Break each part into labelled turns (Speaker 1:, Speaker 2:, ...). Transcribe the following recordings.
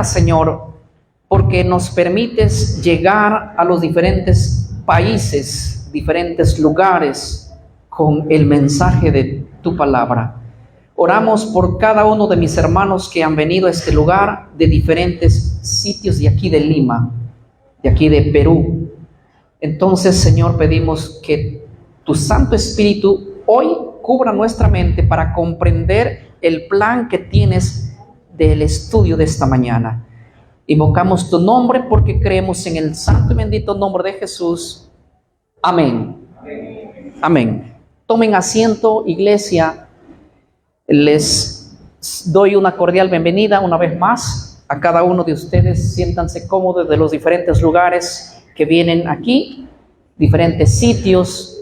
Speaker 1: Señor, porque nos permites llegar a los diferentes países, diferentes lugares con el mensaje de tu palabra. Oramos por cada uno de mis hermanos que han venido a este lugar de diferentes sitios de aquí de Lima, de aquí de Perú. Entonces, Señor, pedimos que tu Santo Espíritu hoy cubra nuestra mente para comprender el plan que tienes del estudio de esta mañana. Invocamos tu nombre porque creemos en el santo y bendito nombre de Jesús. Amén. Amén. Tomen asiento, iglesia. Les doy una cordial bienvenida una vez más a cada uno de ustedes. Siéntanse cómodos de los diferentes lugares que vienen aquí, diferentes sitios,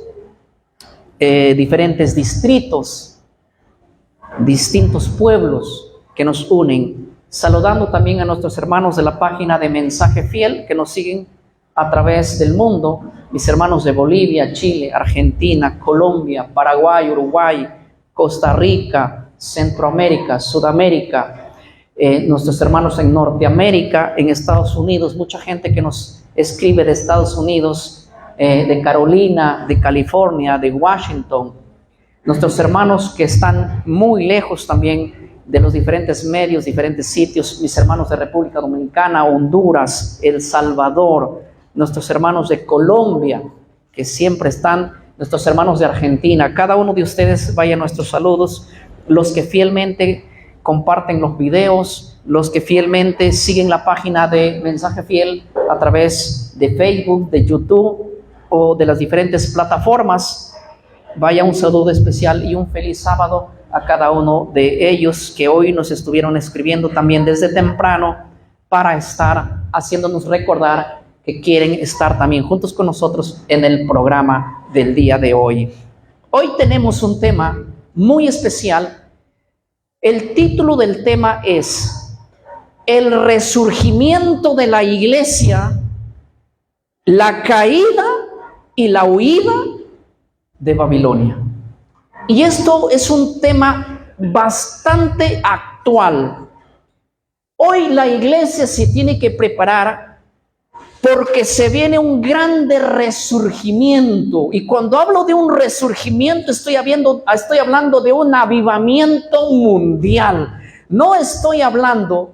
Speaker 1: diferentes distritos, distintos pueblos que nos unen. Saludando también a nuestros hermanos de la página de Mensaje Fiel que nos siguen a través del mundo, mis hermanos de Bolivia, Chile, Argentina, Colombia, Paraguay, Uruguay, Costa Rica, Centroamérica, Sudamérica, nuestros hermanos en Norteamérica, en Estados Unidos, mucha gente que nos escribe de Estados Unidos, de Carolina, de California, de Washington, nuestros hermanos que están muy lejos también de los diferentes medios, diferentes sitios, mis hermanos de República Dominicana, Honduras, El Salvador, nuestros hermanos de Colombia, que siempre están, nuestros hermanos de Argentina, cada uno de ustedes vaya nuestros saludos, los que fielmente comparten los videos, los que fielmente siguen la página de Mensaje Fiel a través de Facebook, de YouTube o de las diferentes plataformas. Vaya un saludo especial y un feliz sábado a cada uno de ellos que hoy nos estuvieron escribiendo también desde temprano para estar haciéndonos recordar que quieren estar también juntos con nosotros en el programa del día de hoy. Hoy tenemos un tema muy especial. El título del tema es El resurgimiento de la iglesia, la caída y la huida de Babilonia. Y esto es un tema bastante actual. Hoy la iglesia se tiene que preparar porque se viene un grande resurgimiento. Y cuando hablo de un resurgimiento, estoy hablando de un avivamiento mundial. No estoy hablando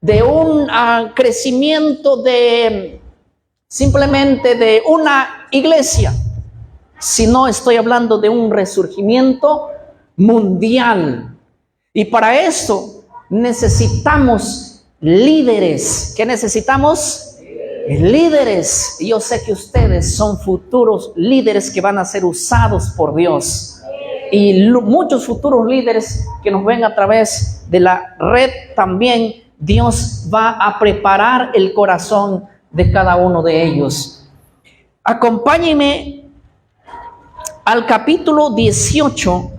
Speaker 1: de un crecimiento simplemente de una iglesia, sino estoy hablando de un resurgimiento mundial. Y para eso necesitamos líderes. ¿Qué necesitamos? Líderes. Yo sé que ustedes son futuros líderes que van a ser usados por Dios. Y muchos futuros líderes que nos ven a través de la red también, Dios va a preparar el corazón de cada uno de ellos. Acompáñenme al capítulo 18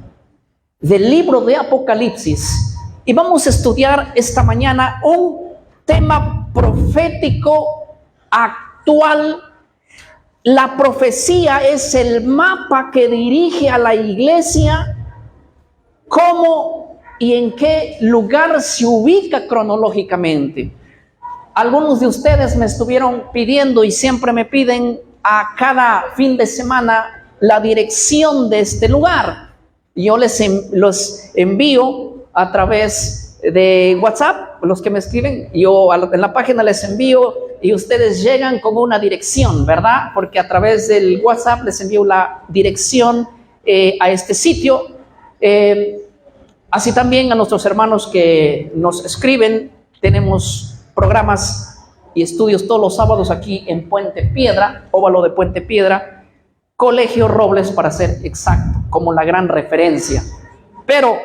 Speaker 1: del libro de Apocalipsis y vamos a estudiar esta mañana un tema profético actual. La profecía es el mapa que dirige a la iglesia cómo y en qué lugar se ubica cronológicamente. Algunos de ustedes me estuvieron pidiendo y siempre me piden a cada fin de semana la dirección de este lugar. Yo los envío a través de WhatsApp, los que me escriben, yo en la página les envío y ustedes llegan con una dirección, ¿verdad? Porque a través del WhatsApp les envío la dirección a este sitio. Así también a nuestros hermanos que nos escriben, tenemos programas y estudios todos los sábados aquí en Puente Piedra, óvalo de Puente Piedra, Colegio Robles para ser exacto, como la gran referencia. Pero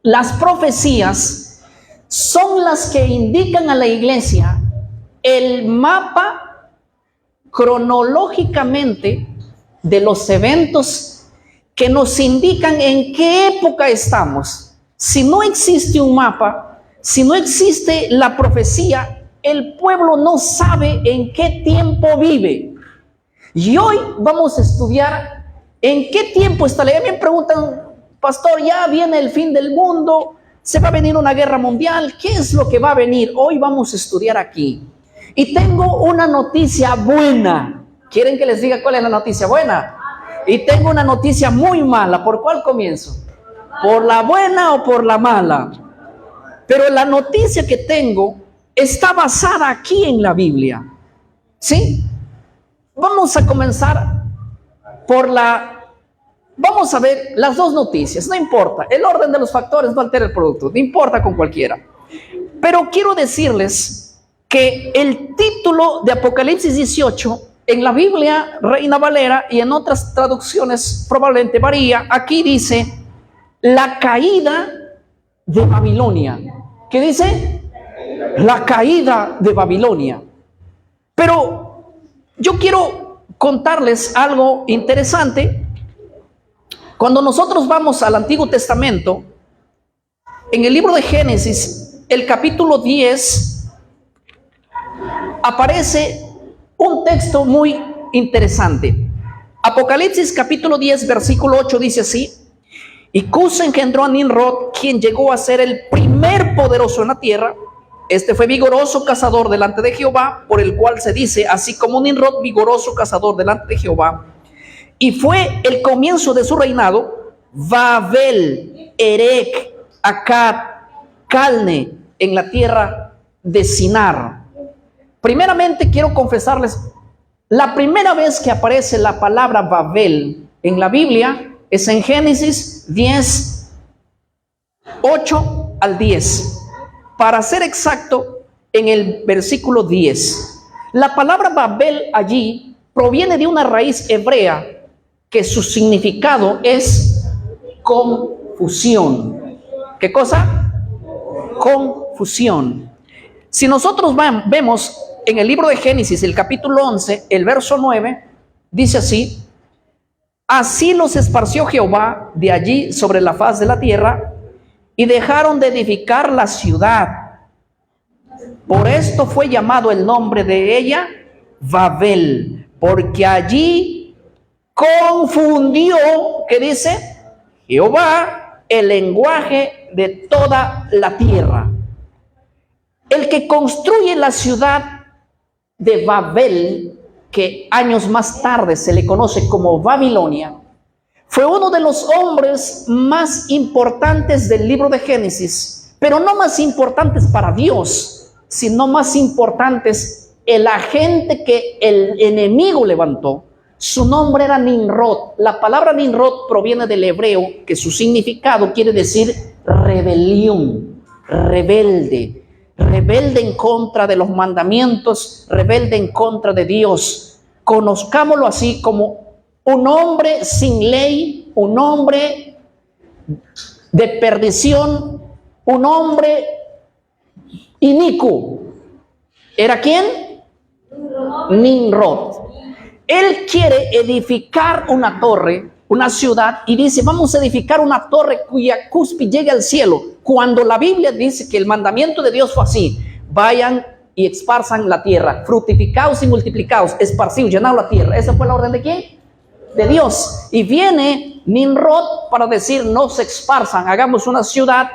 Speaker 1: las profecías son las que indican a la iglesia el mapa cronológicamente de los eventos que nos indican en qué época estamos. Si no existe un mapa, si no existe la profecía, el pueblo no sabe en qué tiempo vive. Y hoy vamos a estudiar en qué tiempo está. Me preguntan, pastor, ya viene el fin del mundo, Se va a venir una guerra mundial. ¿Qué es lo que va a venir? Hoy vamos a estudiar aquí. Y tengo una noticia buena. ¿Quieren que les diga cuál es la noticia buena? Y tengo una noticia muy mala. ¿Por cuál comienzo? ¿Por la buena o por la mala? Pero la noticia que tengo está basada aquí en la Biblia. ¿Sí? Vamos a comenzar vamos a ver las dos noticias, no importa, el orden de los factores no altera el producto, no importa con cualquiera. Pero quiero decirles que el título de Apocalipsis 18 en la Biblia Reina Valera y en otras traducciones probablemente varía. Aquí dice la caída de Babilonia. ¿Qué dice? La caída de Babilonia. Pero yo quiero contarles algo interesante. Cuando nosotros vamos al Antiguo Testamento, en el libro de Génesis, el capítulo 10, aparece un texto muy interesante. Apocalipsis capítulo 10, versículo 8 dice así: y Cus engendró a Nimrod, quien llegó a ser el primer poderoso en la tierra. Este fue vigoroso cazador delante de Jehová, por el cual se dice, así como Nimrod, vigoroso cazador delante de Jehová. Y fue el comienzo de su reinado, Babel, Erech, Akkad, Calne, en la tierra de Sinar. Primeramente quiero confesarles, la primera vez que aparece la palabra Babel en la Biblia es en Génesis 10, 8 al 10. Para ser exacto, en el versículo 10. La palabra Babel allí proviene de una raíz hebrea que su significado es confusión. ¿Qué cosa? Confusión. Si nosotros vemos en el libro de Génesis, el capítulo 11, el verso 9, dice así: así los esparció Jehová de allí sobre la faz de la tierra, y dejaron de edificar la ciudad. Por esto fue llamado el nombre de ella Babel, porque allí confundió, ¿qué dice? Jehová el lenguaje de toda la tierra. El que construye la ciudad de Babel, que años más tarde se le conoce como Babilonia, fue uno de los hombres más importantes del libro de Génesis, pero no más importantes para Dios, sino más importantes el agente que el enemigo levantó. Su nombre era Nimrod. La palabra Nimrod proviene del hebreo, que su significado quiere decir rebelión, rebelde, rebelde en contra de los mandamientos, rebelde en contra de Dios. Conozcámoslo así como un hombre sin ley, un hombre de perdición, un hombre inicuo. ¿Era quién? Nimrod. Él quiere edificar una torre, una ciudad, y dice, vamos a edificar una torre cuya cúspide llegue al cielo. Cuando la Biblia dice que el mandamiento de Dios fue así: vayan y esparzan la tierra, fructificaos y multiplicaos, esparcidos, llenad la tierra. ¿Esa fue la orden de quién? De Dios. Y viene Nimrod para decir, no se esparzan, hagamos una ciudad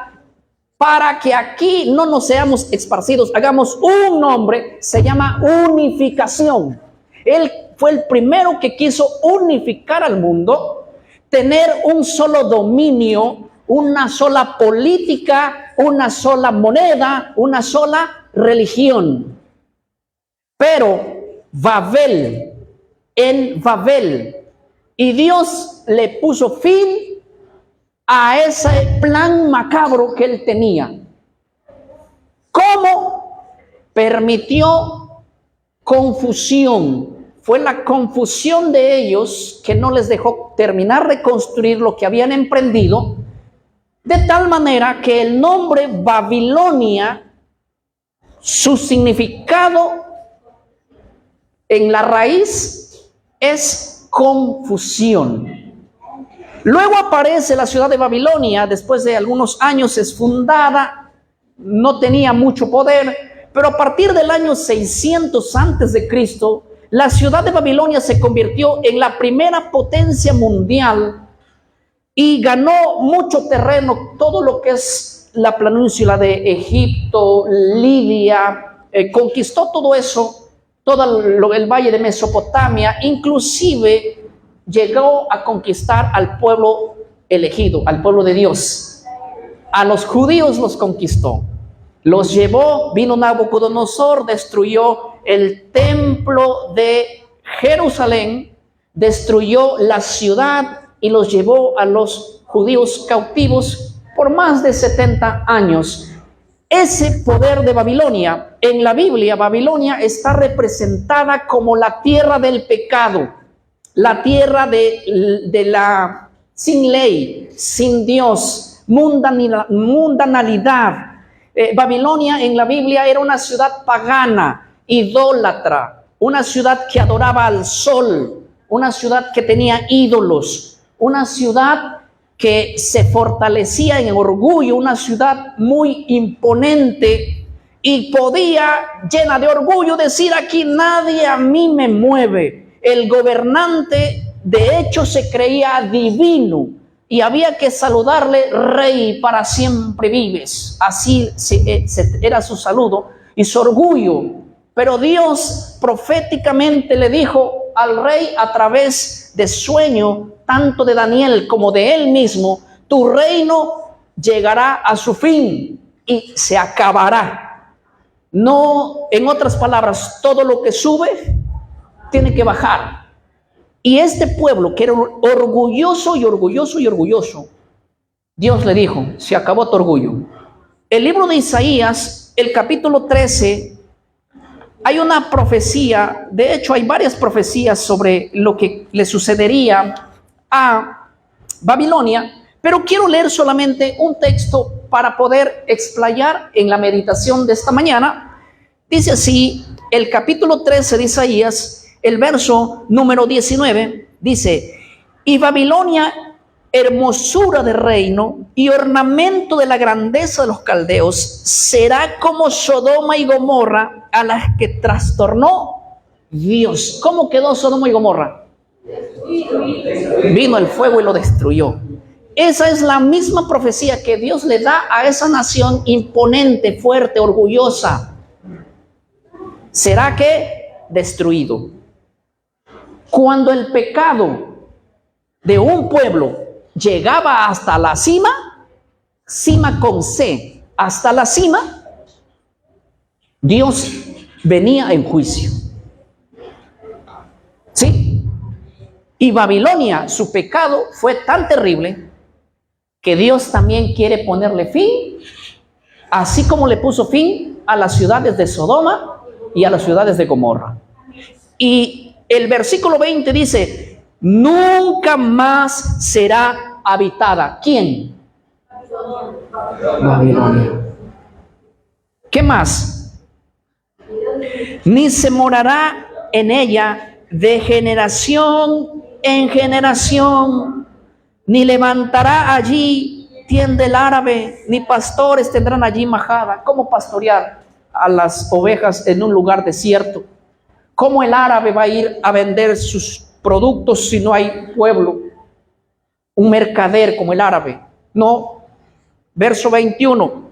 Speaker 1: para que aquí no nos seamos esparcidos, hagamos un nombre, se llama unificación. Él fue el primero que quiso unificar al mundo, tener un solo dominio, una sola política, una sola moneda, una sola religión. Pero Babel, en Babel, y Dios le puso fin a ese plan macabro que él tenía. ¿Cómo? Permitió confusión. Fue la confusión de ellos que no les dejó terminar de construir lo que habían emprendido, de tal manera que el nombre Babilonia, su significado en la raíz es confusión. Luego aparece la ciudad de Babilonia, después de algunos años es fundada, no tenía mucho poder, pero a partir del año 600 antes de Cristo, la ciudad de Babilonia se convirtió en la primera potencia mundial y ganó mucho terreno, todo lo que es la península de Egipto, Libia, conquistó todo eso, todo el valle de Mesopotamia, inclusive llegó a conquistar al pueblo elegido, al pueblo de Dios. A los judíos los conquistó, los llevó, vino Nabucodonosor, destruyó el templo de Jerusalén, destruyó la ciudad y los llevó a los judíos cautivos por más de 70 años. Ese poder de Babilonia, en la Biblia, Babilonia está representada como la tierra del pecado, la tierra de la sin ley, sin Dios, mundanalidad. Babilonia en la Biblia era una ciudad pagana, idólatra, una ciudad que adoraba al sol, una ciudad que tenía ídolos, una ciudad que se fortalecía en orgullo, una ciudad muy imponente y podía, llena de orgullo, decir: aquí nadie a mí me mueve. El gobernante de hecho se creía divino y había que saludarle: rey, para siempre vives. Así era su saludo y su orgullo. Pero Dios proféticamente le dijo al rey a través de sueño, tanto de Daniel como de él mismo: tu reino llegará a su fin y se acabará. No, en otras palabras, todo lo que sube tiene que bajar. Y este pueblo que era orgulloso y orgulloso y orgulloso, Dios le dijo: se acabó tu orgullo. El libro de Isaías, el capítulo 13, hay una profecía, de hecho hay varias profecías sobre lo que le sucedería a Babilonia, pero quiero leer solamente un texto para poder explayar en la meditación de esta mañana. Dice así, el capítulo 13 de Isaías, el verso número 19, dice: y Babilonia, hermosura de reino y ornamento de la grandeza de los caldeos, será como Sodoma y Gomorra, a las que trastornó Dios. ¿Cómo quedó Sodoma y Gomorra? Vino el fuego y lo destruyó. Esa es la misma profecía que Dios le da a esa nación imponente, fuerte, orgullosa. ¿Será que destruido? Cuando el pecado de un pueblo llegaba hasta la cima, cima con C, hasta la cima, Dios venía en juicio. ¿Sí? Y Babilonia, su pecado fue tan terrible que Dios también quiere ponerle fin, así como le puso fin a las ciudades de Sodoma y a las ciudades de Gomorra. Y el versículo 20 dice: nunca más será habitada. ¿Quién? Babilonia. ¿Qué más? Ni se morará en ella de generación en generación, ni levantará allí tienda el árabe, ni pastores tendrán allí majada. ¿Cómo pastorear a las ovejas en un lugar desierto? ¿Cómo el árabe va a ir a vender sus productos si no hay pueblo? Un mercader como el árabe. No. Verso 21.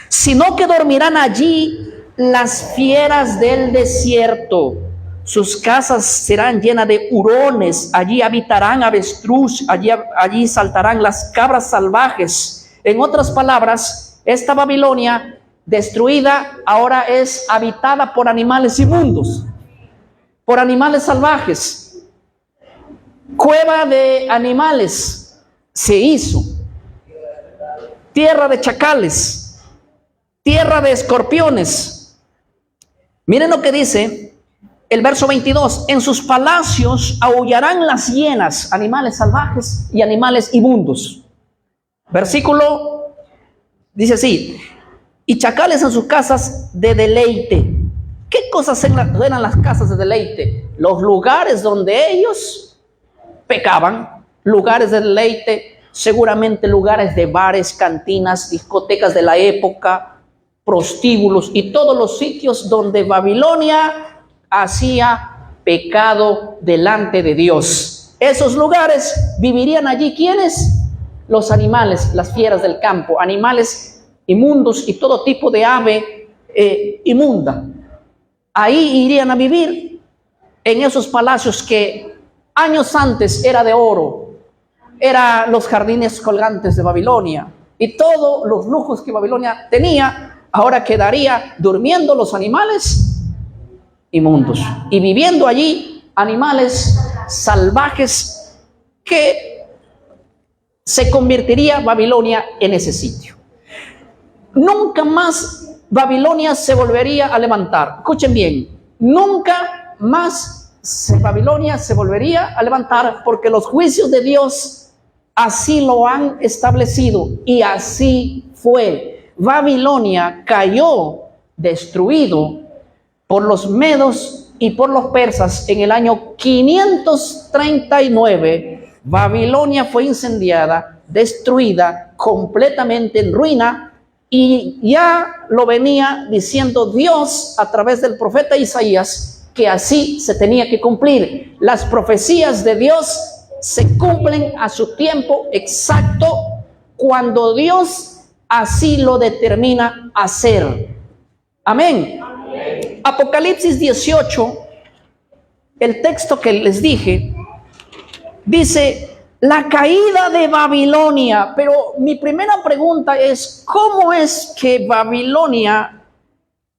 Speaker 1: Sino que dormirán allí las fieras del desierto. Sus casas serán llenas de hurones. Allí habitarán avestruz. Allí saltarán las cabras salvajes. En otras palabras, esta Babilonia destruida ahora es habitada por animales inmundos, por animales salvajes. Cueva de animales se hizo. Tierra de chacales, tierra de escorpiones. Miren lo que dice el verso 22. En sus palacios aullarán las hienas, animales salvajes y animales inmundos. Versículo dice así: y chacales en sus casas de deleite. ¿Qué cosas eran las casas de deleite? Los lugares donde ellos pecaban, lugares de deleite, seguramente lugares de bares, cantinas, discotecas de la época, prostíbulos y todos los sitios donde Babilonia hacía pecado delante de Dios. Esos lugares vivirían allí, ¿quiénes? Los animales, las fieras del campo, animales inmundos y todo tipo de ave inmunda. Ahí irían a vivir en esos palacios que años antes era de oro, eran los jardines colgantes de Babilonia, y todos los lujos que Babilonia tenía, ahora quedaría durmiendo los animales inmundos y viviendo allí animales salvajes, que se convertiría Babilonia en ese sitio. Nunca más Babilonia se volvería a levantar. Escuchen bien, nunca más Babilonia se volvería a levantar, porque los juicios de Dios así lo han establecido, y así fue. Babilonia cayó destruido por los medos y por los persas en el año 539. Babilonia fue incendiada, destruida, completamente en ruina, y ya lo venía diciendo Dios a través del profeta Isaías, que así se tenía que cumplir. Las profecías de Dios se cumplen a su tiempo exacto, cuando Dios así lo determina hacer. Amén. Amén. Apocalipsis 18, el texto que les dije, dice: la caída de Babilonia. Pero mi primera pregunta es, ¿cómo es que Babilonia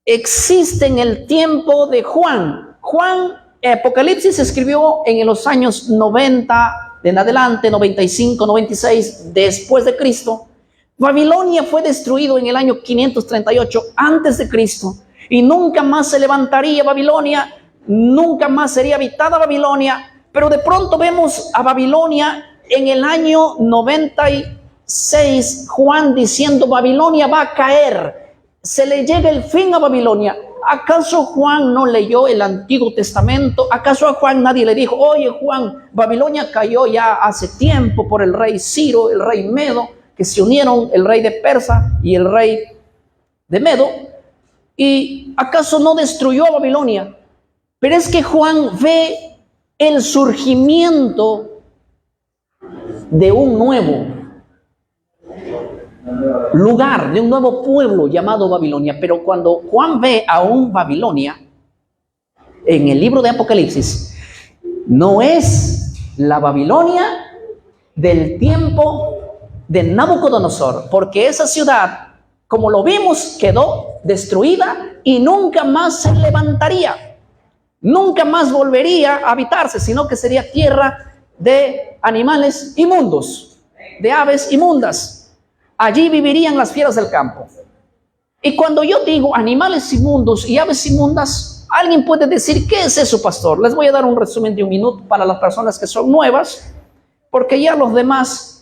Speaker 1: existe en el tiempo de Juan? Apocalipsis se escribió en los años 90 en adelante, 95, 96 después de Cristo. Babilonia fue destruido en el año 538 antes de Cristo, y nunca más se levantaría Babilonia, nunca más sería habitada Babilonia. Pero de pronto vemos a Babilonia en el año 96, Juan diciendo: Babilonia va a caer, se le llega el fin a Babilonia. ¿Acaso Juan no leyó el Antiguo Testamento? ¿Acaso a Juan nadie le dijo: oye Juan, Babilonia cayó ya hace tiempo por el rey Ciro, el rey Medo, que se unieron el rey de Persa y el rey de Medo? ¿Y acaso no destruyó a Babilonia? Pero es que Juan ve el surgimiento de un nuevo lugar, de un nuevo pueblo llamado Babilonia. Pero cuando Juan ve a un Babilonia en el libro de Apocalipsis, no es la Babilonia del tiempo de Nabucodonosor, porque esa ciudad, como lo vimos, quedó destruida y nunca más se levantaría, nunca más volvería a habitarse, sino que sería tierra de animales inmundos, de aves inmundas. Allí vivirían las fieras del campo. Y cuando yo digo animales inmundos y aves inmundas, alguien puede decir: ¿qué es eso, pastor? Les voy a dar un resumen de 1 minuto para las personas que son nuevas, porque ya los demás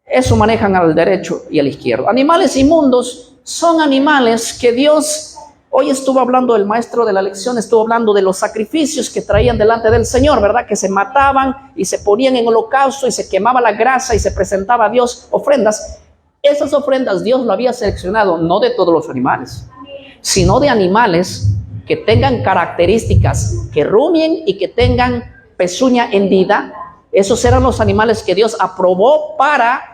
Speaker 1: eso manejan al derecho y al izquierdo. Animales inmundos son animales que Dios... Hoy estuvo hablando el maestro de la lección, estuvo hablando de los sacrificios que traían delante del Señor, ¿verdad? Que se mataban y se ponían en holocausto y se quemaba la grasa y se presentaba a Dios ofrendas. Esas ofrendas Dios lo había seleccionado no de todos los animales, sino de animales que tengan características, que rumien y que tengan pezuña hendida. Esos eran los animales que Dios aprobó para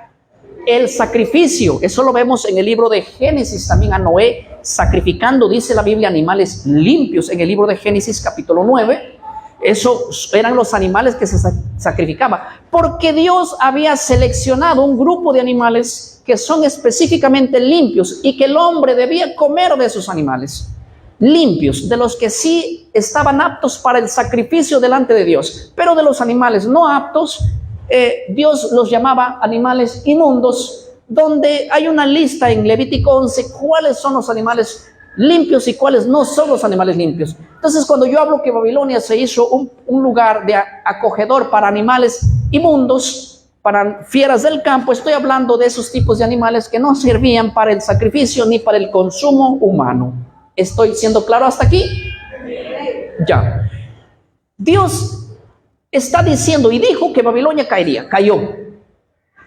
Speaker 1: el sacrificio. Eso lo vemos en el libro de Génesis, también a Noé sacrificando, dice la Biblia, animales limpios en el libro de Génesis capítulo 9. Esos eran los animales que se sacrificaban, porque Dios había seleccionado un grupo de animales que son específicamente limpios, y que el hombre debía comer de esos animales limpios, de los que sí estaban aptos para el sacrificio delante de Dios. Pero de los animales no aptos, Dios los llamaba animales inmundos, donde hay una lista en Levítico 11 cuáles son los animales limpios y cuáles no son los animales limpios. Entonces, cuando yo hablo que Babilonia se hizo un lugar de acogedor para animales inmundos, para fieras del campo, estoy hablando de esos tipos de animales que no servían para el sacrificio ni para el consumo humano. ¿Estoy siendo claro hasta aquí? Ya. Dios está diciendo y dijo que Babilonia caería, cayó.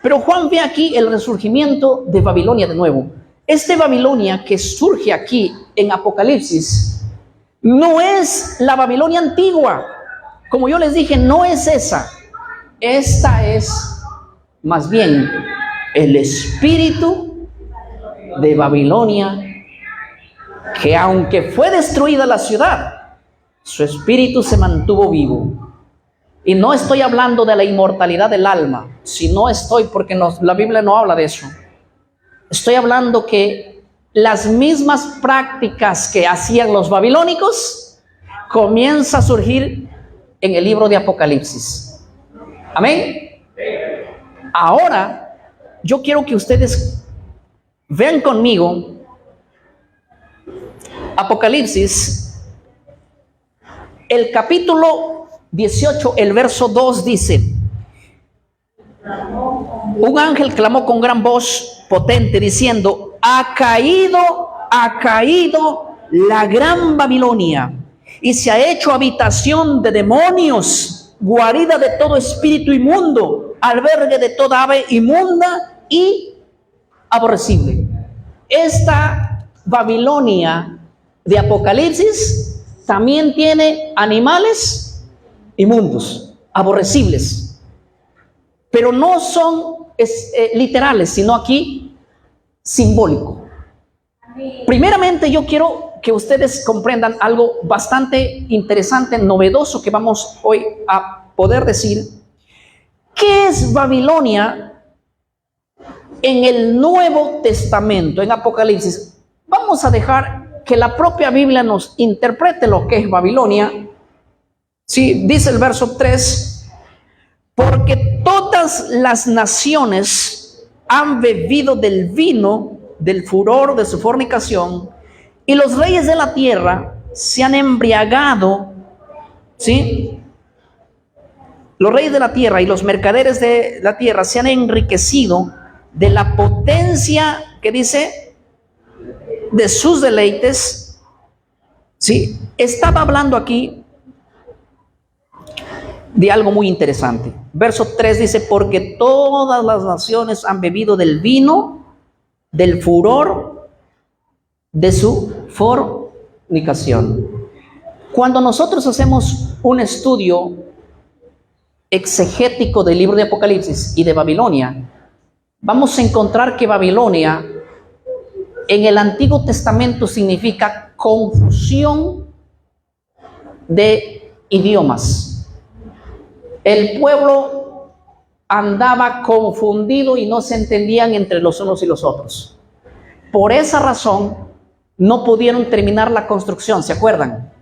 Speaker 1: Pero Juan ve aquí el resurgimiento de Babilonia de nuevo. Este Babilonia que surge aquí en Apocalipsis no es la Babilonia antigua. Como yo les dije, no es esa. Esta es más bien el espíritu de Babilonia, que aunque fue destruida la ciudad, su espíritu se mantuvo vivo. Y no estoy hablando de la inmortalidad del alma, porque la Biblia no habla de eso. Estoy hablando que las mismas prácticas que hacían los babilónicos comienza a surgir en el libro de Apocalipsis. Amén. Ahora, yo quiero que ustedes vean conmigo Apocalipsis, el capítulo 18, el verso 2 dice: un ángel clamó con gran voz potente diciendo: ha caído la gran Babilonia, y se ha hecho habitación de demonios, guarida de todo espíritu inmundo, albergue de toda ave inmunda y aborrecible. Esta Babilonia de Apocalipsis también tiene animales inmundos, aborrecibles, pero no son literales, sino aquí simbólico. Primeramente, yo quiero que ustedes comprendan algo bastante interesante, novedoso, que vamos hoy a poder decir. ¿Qué es Babilonia en el Nuevo Testamento, en Apocalipsis? Vamos a dejar que la propia Biblia nos interprete lo que es Babilonia. Sí, dice el verso 3: porque todas las naciones han bebido del vino del furor de su fornicación, y los reyes de la tierra se han embriagado. ¿Sí? Los reyes de la tierra y los mercaderes de la tierra se han enriquecido de la potencia, que dice, de sus deleites. ¿Sí? Estaba hablando aquí de algo muy interesante. Verso 3 dice: porque todas las naciones han bebido del vino del furor de su fornicación. Cuando nosotros hacemos un estudio exegético del libro de Apocalipsis y de Babilonia, vamos a encontrar que Babilonia en el Antiguo Testamento significa confusión de idiomas. El pueblo andaba confundido y no se entendían entre los unos y los otros. Por esa razón no pudieron terminar la construcción, ¿se acuerdan?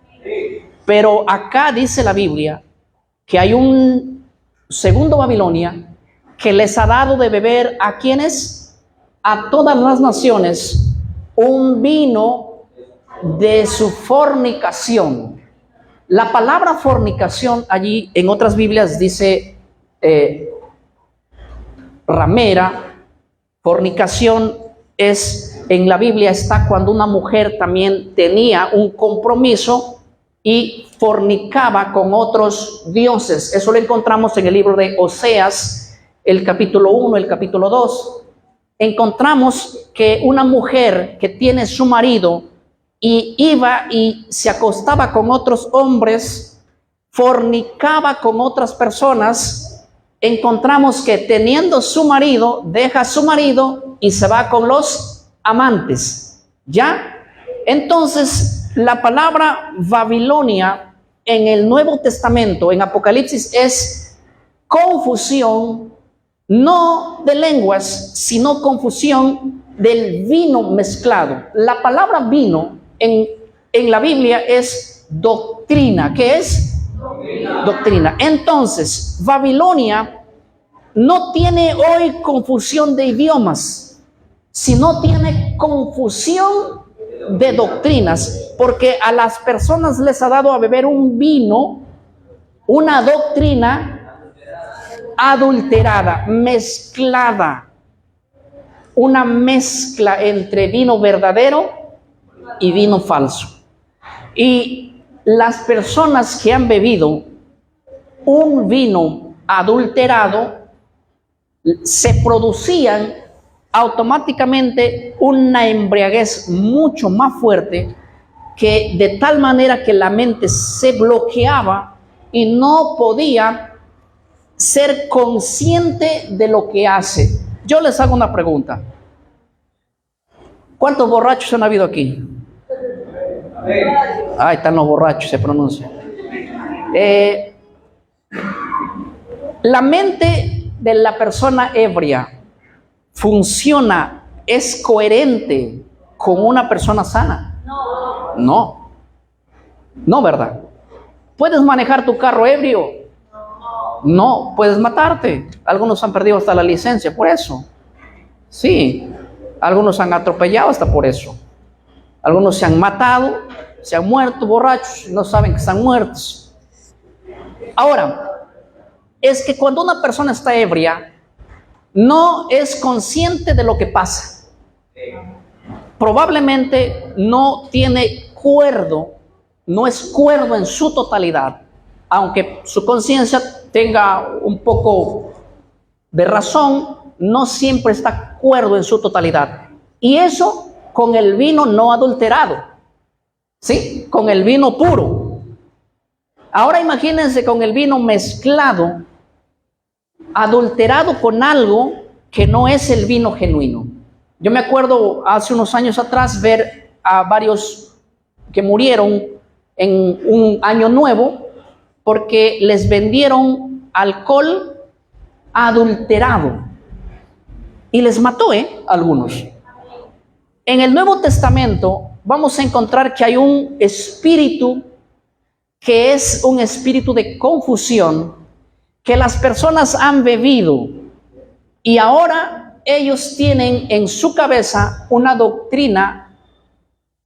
Speaker 1: Pero acá dice la Biblia que hay un segundo Babilonia que les ha dado de beber ¿a quiénes? A todas las naciones un vino de su fornicación. La palabra fornicación allí en otras Biblias dice ramera. Fornicación en la Biblia está cuando una mujer también tenía un compromiso y fornicaba con otros dioses. Eso lo encontramos en el libro de Oseas, el capítulo 1, el capítulo 2. Encontramos que una mujer que tiene su marido y iba y se acostaba con otros hombres, fornicaba con otras personas. Encontramos que teniendo su marido, deja a su marido y se va con los amantes. ¿Ya? Entonces, la palabra Babilonia en el Nuevo Testamento, en Apocalipsis, es confusión, no de lenguas, sino confusión del vino mezclado. La palabra vino en la Biblia es doctrina. ¿Qué es? Doctrina. Entonces, Babilonia no tiene hoy confusión de idiomas, sino tiene confusión de doctrinas, porque a las personas les ha dado a beber un vino, una doctrina adulterada, mezclada, una mezcla entre vino verdadero y vino falso. Y las personas que han bebido un vino adulterado, se producían automáticamente una embriaguez mucho más fuerte, que de tal manera que la mente se bloqueaba y no podía ser consciente de lo que hace. Yo les hago una pregunta. ¿Cuántos borrachos han habido aquí? Ahí están los borrachos, se pronuncia. La mente de la persona ebria funciona, es coherente con una persona sana. No, ¿verdad? ¿Puedes manejar tu carro ebrio? No, puedes matarte. Algunos han perdido hasta la licencia por eso. Sí, algunos han atropellado hasta por eso. Algunos se han matado, se han muerto borrachos y no saben que están muertos. Ahora, es que cuando una persona está ebria, no es consciente de lo que pasa. Probablemente no tiene cuerdo, no es cuerdo en su totalidad, aunque su conciencia tenga un poco de razón, no siempre está cuerdo en su totalidad. Y eso con el vino no adulterado, ¿sí? Con el vino puro. Ahora imagínense con el vino mezclado, adulterado con algo que no es el vino genuino. Yo me acuerdo hace unos años atrás ver a varios que murieron en un año nuevo porque les vendieron alcohol adulterado y les mató, algunos. En el Nuevo Testamento vamos a encontrar que hay un espíritu que es un espíritu de confusión, que las personas han bebido y ahora ellos tienen en su cabeza una doctrina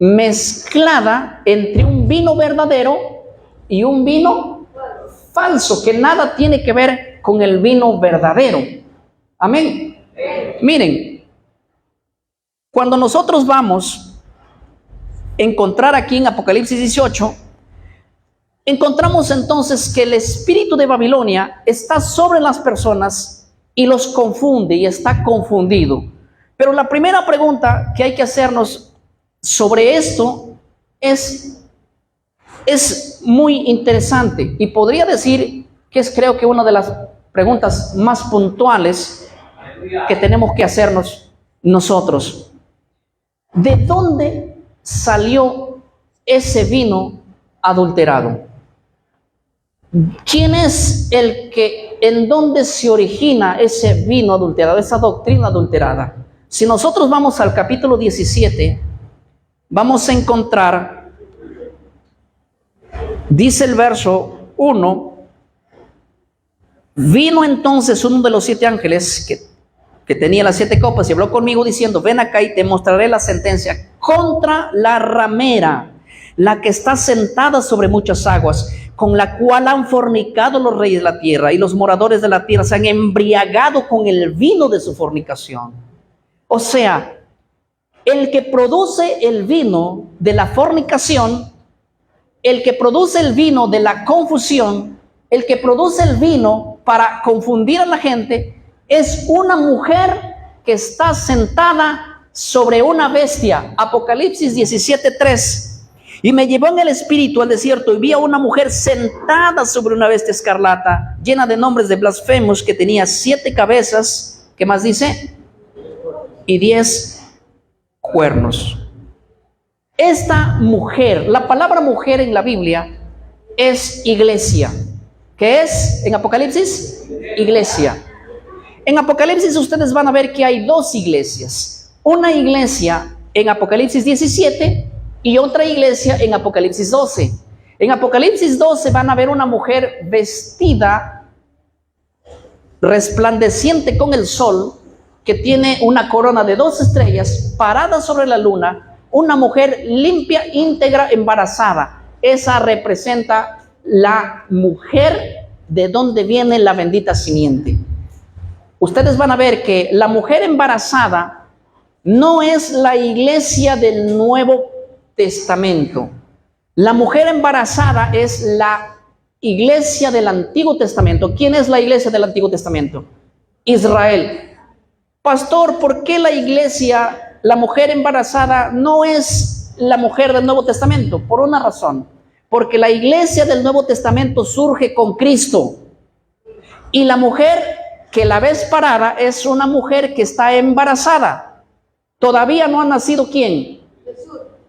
Speaker 1: mezclada entre un vino verdadero y un vino falso, que nada tiene que ver con el vino verdadero. Amén. Miren, cuando nosotros vamos a encontrar aquí en Apocalipsis 18, encontramos entonces que el espíritu de Babilonia está sobre las personas y los confunde y está confundido. Pero la primera pregunta que hay que hacernos sobre esto es muy interesante y podría decir que es, creo que, una de las preguntas más puntuales que tenemos que hacernos nosotros. ¿De dónde salió ese vino adulterado? ¿Quién es en dónde se origina ese vino adulterado, esa doctrina adulterada? Si nosotros vamos al capítulo 17, vamos a encontrar, dice el verso 1, vino entonces uno de los 7 ángeles que tenía las 7 copas y habló conmigo diciendo, ven acá y te mostraré la sentencia contra la ramera, la que está sentada sobre muchas aguas, con la cual han fornicado los reyes de la tierra, y los moradores de la tierra se han embriagado con el vino de su fornicación. O sea, el que produce el vino de la fornicación, el que produce el vino de la confusión, el que produce el vino para confundir a la gente, es una mujer que está sentada sobre una bestia. Apocalipsis 17:3. Y me llevó en el espíritu al desierto y vi a una mujer sentada sobre una bestia escarlata, llena de nombres de blasfemos, que tenía 7 cabezas. ¿Qué más dice? Y 10 cuernos. Esta mujer, la palabra mujer en la Biblia es iglesia. ¿Qué es en Apocalipsis? Iglesia. En Apocalipsis ustedes van a ver que hay 2 iglesias. Una iglesia en Apocalipsis 17 y otra iglesia en Apocalipsis 12. En Apocalipsis 12 van a ver una mujer vestida, resplandeciente con el sol, que tiene una corona de 2 estrellas, parada sobre la luna, una mujer limpia, íntegra, embarazada. Esa representa la mujer de donde viene la bendita simiente. Ustedes van a ver que la mujer embarazada no es la iglesia del Nuevo Testamento. La mujer embarazada es la iglesia del Antiguo Testamento. ¿Quién es la iglesia del Antiguo Testamento? Israel. Pastor, ¿por qué la mujer embarazada no es la mujer del Nuevo Testamento? Por una razón. Porque la iglesia del Nuevo Testamento surge con Cristo. Y la mujer que la ves parada es una mujer que está embarazada. Todavía no ha nacido ¿quién?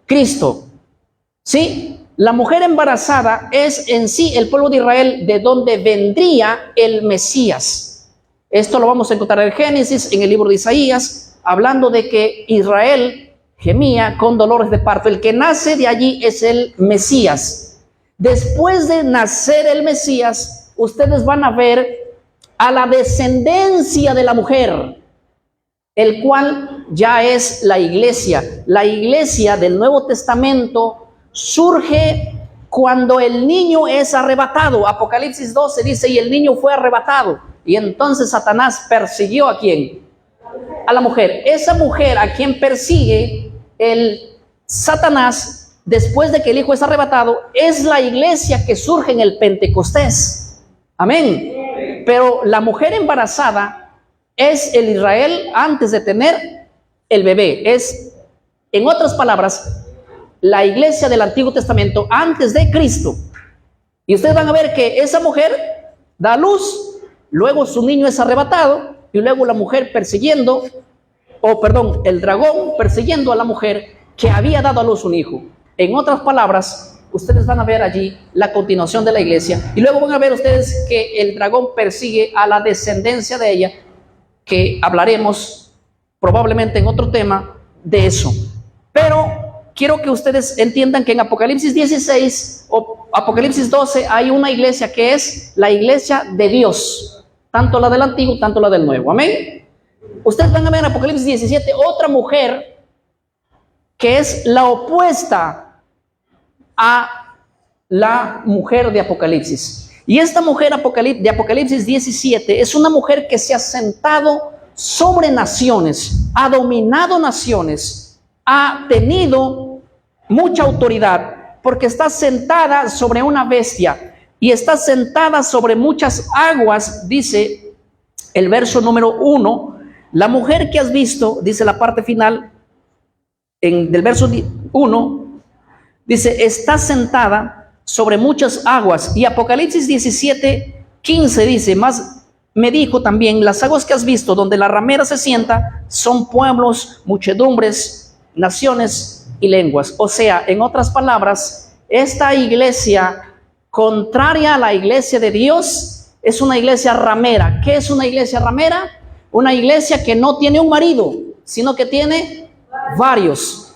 Speaker 1: Cristo. ¿Sí? La mujer embarazada es en sí el pueblo de Israel, de donde vendría el Mesías. Esto lo vamos a encontrar en Génesis, en el libro de Isaías, hablando de que Israel gemía con dolores de parto. El que nace de allí es el Mesías. Después de nacer el Mesías, ustedes van a ver a la descendencia de la mujer, el cual ya es la iglesia. La iglesia del Nuevo Testamento surge cuando el niño es arrebatado. Apocalipsis 12 dice, y el niño fue arrebatado. Y entonces Satanás persiguió ¿a quién? A la mujer. Esa mujer a quien persigue el Satanás después de que el hijo es arrebatado, es la iglesia que surge en el Pentecostés. Amén. Pero la mujer embarazada es el Israel antes de tener el bebé. Es, en otras palabras, la iglesia del Antiguo Testamento antes de Cristo. Y ustedes van a ver que esa mujer da a luz, luego su niño es arrebatado, y luego la mujer persiguiendo, el dragón persiguiendo a la mujer que había dado a luz un hijo. En otras palabras, ustedes van a ver allí la continuación de la iglesia, y luego van a ver ustedes que el dragón persigue a la descendencia de ella, que hablaremos probablemente en otro tema de eso. Pero quiero que ustedes entiendan que en Apocalipsis 16 o Apocalipsis 12 hay una iglesia que es la iglesia de Dios, tanto la del Antiguo, tanto la del Nuevo. Amén. Ustedes van a ver en Apocalipsis 17 otra mujer que es la opuesta a la mujer de Apocalipsis. Y esta mujer de Apocalipsis 17 es una mujer que se ha sentado sobre naciones, ha dominado naciones, ha tenido mucha autoridad, porque está sentada sobre una bestia y está sentada sobre muchas aguas, dice el verso número 1. La mujer que has visto, dice la parte final del verso 1, dice, está sentada sobre muchas aguas. Y Apocalipsis 17:15 dice, más me dijo también, las aguas que has visto donde la ramera se sienta son pueblos, muchedumbres, naciones y lenguas. O sea, en otras palabras, esta iglesia, contraria a la iglesia de Dios, es una iglesia ramera. ¿Qué es una iglesia ramera? Una iglesia que no tiene un marido, sino que tiene varios,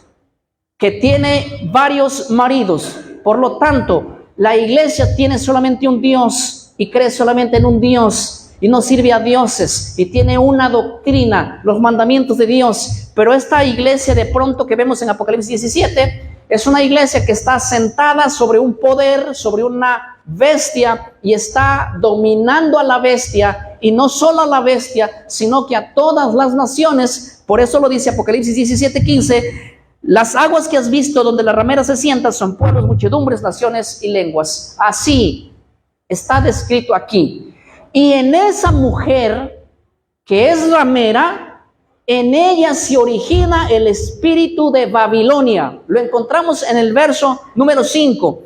Speaker 1: maridos. Por lo tanto, la iglesia tiene solamente un Dios y cree solamente en un Dios y no sirve a dioses y tiene una doctrina, los mandamientos de Dios. Pero esta iglesia de pronto que vemos en Apocalipsis 17 es una iglesia que está sentada sobre un poder, sobre una bestia, y está dominando a la bestia, y no solo a la bestia, sino que a todas las naciones. Por eso lo dice Apocalipsis 17:15. Las aguas que has visto donde la ramera se sienta son pueblos, muchedumbres, naciones y lenguas. Así está descrito aquí. Y en esa mujer que es ramera, en ella se origina el espíritu de Babilonia. Lo encontramos en el verso número 5.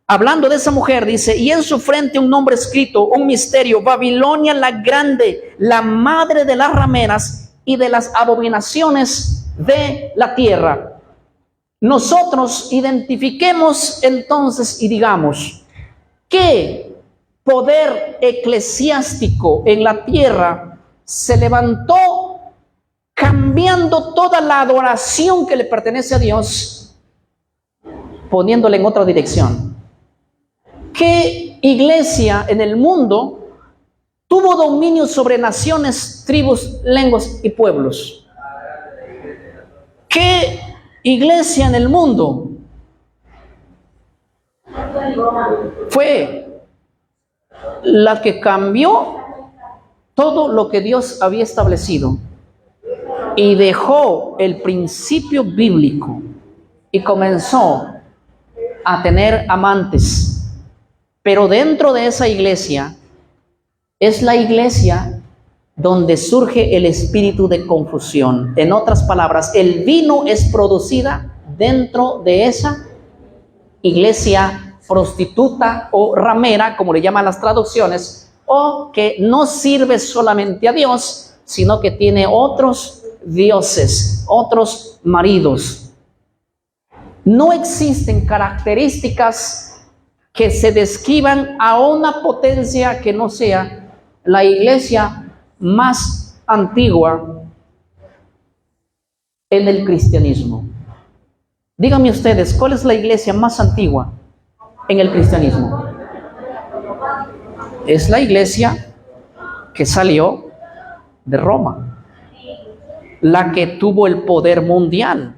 Speaker 1: Hablando de esa mujer, dice, y en su frente un nombre escrito, un misterio, Babilonia la grande, la madre de las rameras y de las abominaciones de la tierra. Nosotros identifiquemos entonces y digamos, ¿qué poder eclesiástico en la tierra se levantó cambiando toda la adoración que le pertenece a Dios, poniéndole en otra dirección? ¿Qué iglesia en el mundo tuvo dominio sobre naciones, tribus, lenguas y pueblos? ¿Qué iglesia en el mundo fue la que cambió todo lo que Dios había establecido y dejó el principio bíblico y comenzó a tener amantes? Pero dentro de esa iglesia es la iglesia donde surge el espíritu de confusión. En otras palabras, el vino es producida dentro de esa iglesia prostituta o ramera, como le llaman las traducciones, o que no sirve solamente a Dios, sino que tiene otros dioses, otros maridos. No existen características que se describan a una potencia que no sea la iglesia más antigua en el cristianismo. Díganme ustedes, ¿cuál es la iglesia más antigua en el cristianismo? Es la iglesia que salió de Roma, la que tuvo el poder mundial.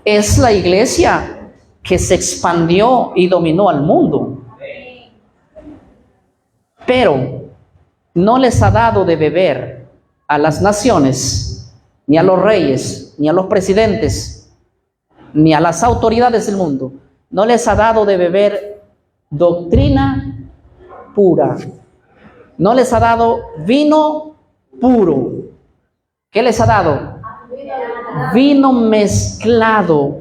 Speaker 1: Es la iglesia que se expandió y dominó al mundo. Pero no les ha dado de beber a las naciones, ni a los reyes, ni a los presidentes, ni a las autoridades del mundo. No les ha dado de beber doctrina pura. No les ha dado vino puro. ¿Qué les ha dado? Vino mezclado.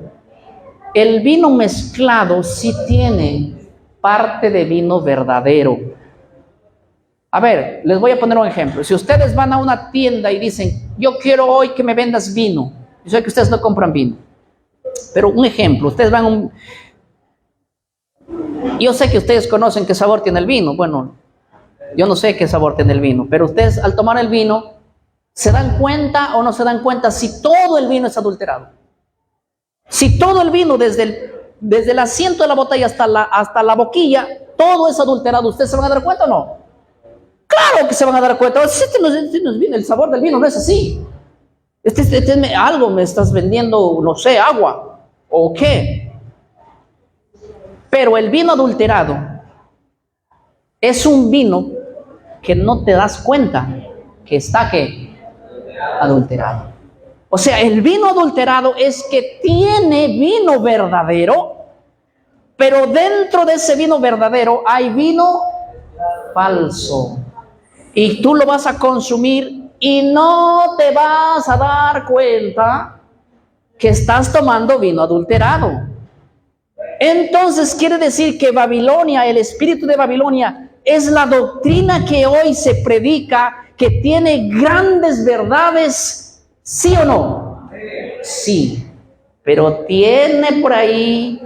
Speaker 1: El vino mezclado sí tiene parte de vino verdadero. A ver, les voy a poner un ejemplo. Si ustedes van a una tienda y dicen, yo quiero hoy que me vendas vino. Yo sé que ustedes no compran vino. Pero un ejemplo, ustedes van a un... Yo sé que ustedes conocen qué sabor tiene el vino. Bueno, yo no sé qué sabor tiene el vino, pero ustedes al tomar el vino, ¿se dan cuenta o no se dan cuenta si todo el vino es adulterado? Si todo el vino, desde el asiento de la botella hasta la boquilla, todo es adulterado, ¿ustedes se van a dar cuenta o no? Claro que se van a dar cuenta. Este no es vino, el sabor del vino no es así. Algo me estás vendiendo, no sé, agua o qué. Pero el vino adulterado es un vino que no te das cuenta que está adulterado. O sea, el vino adulterado es que tiene vino verdadero, pero dentro de ese vino verdadero hay vino falso. Y tú lo vas a consumir y no te vas a dar cuenta que estás tomando vino adulterado. Entonces quiere decir que Babilonia, el espíritu de Babilonia, es la doctrina que hoy se predica, que tiene grandes verdades, ¿sí o no? Sí, pero tiene por ahí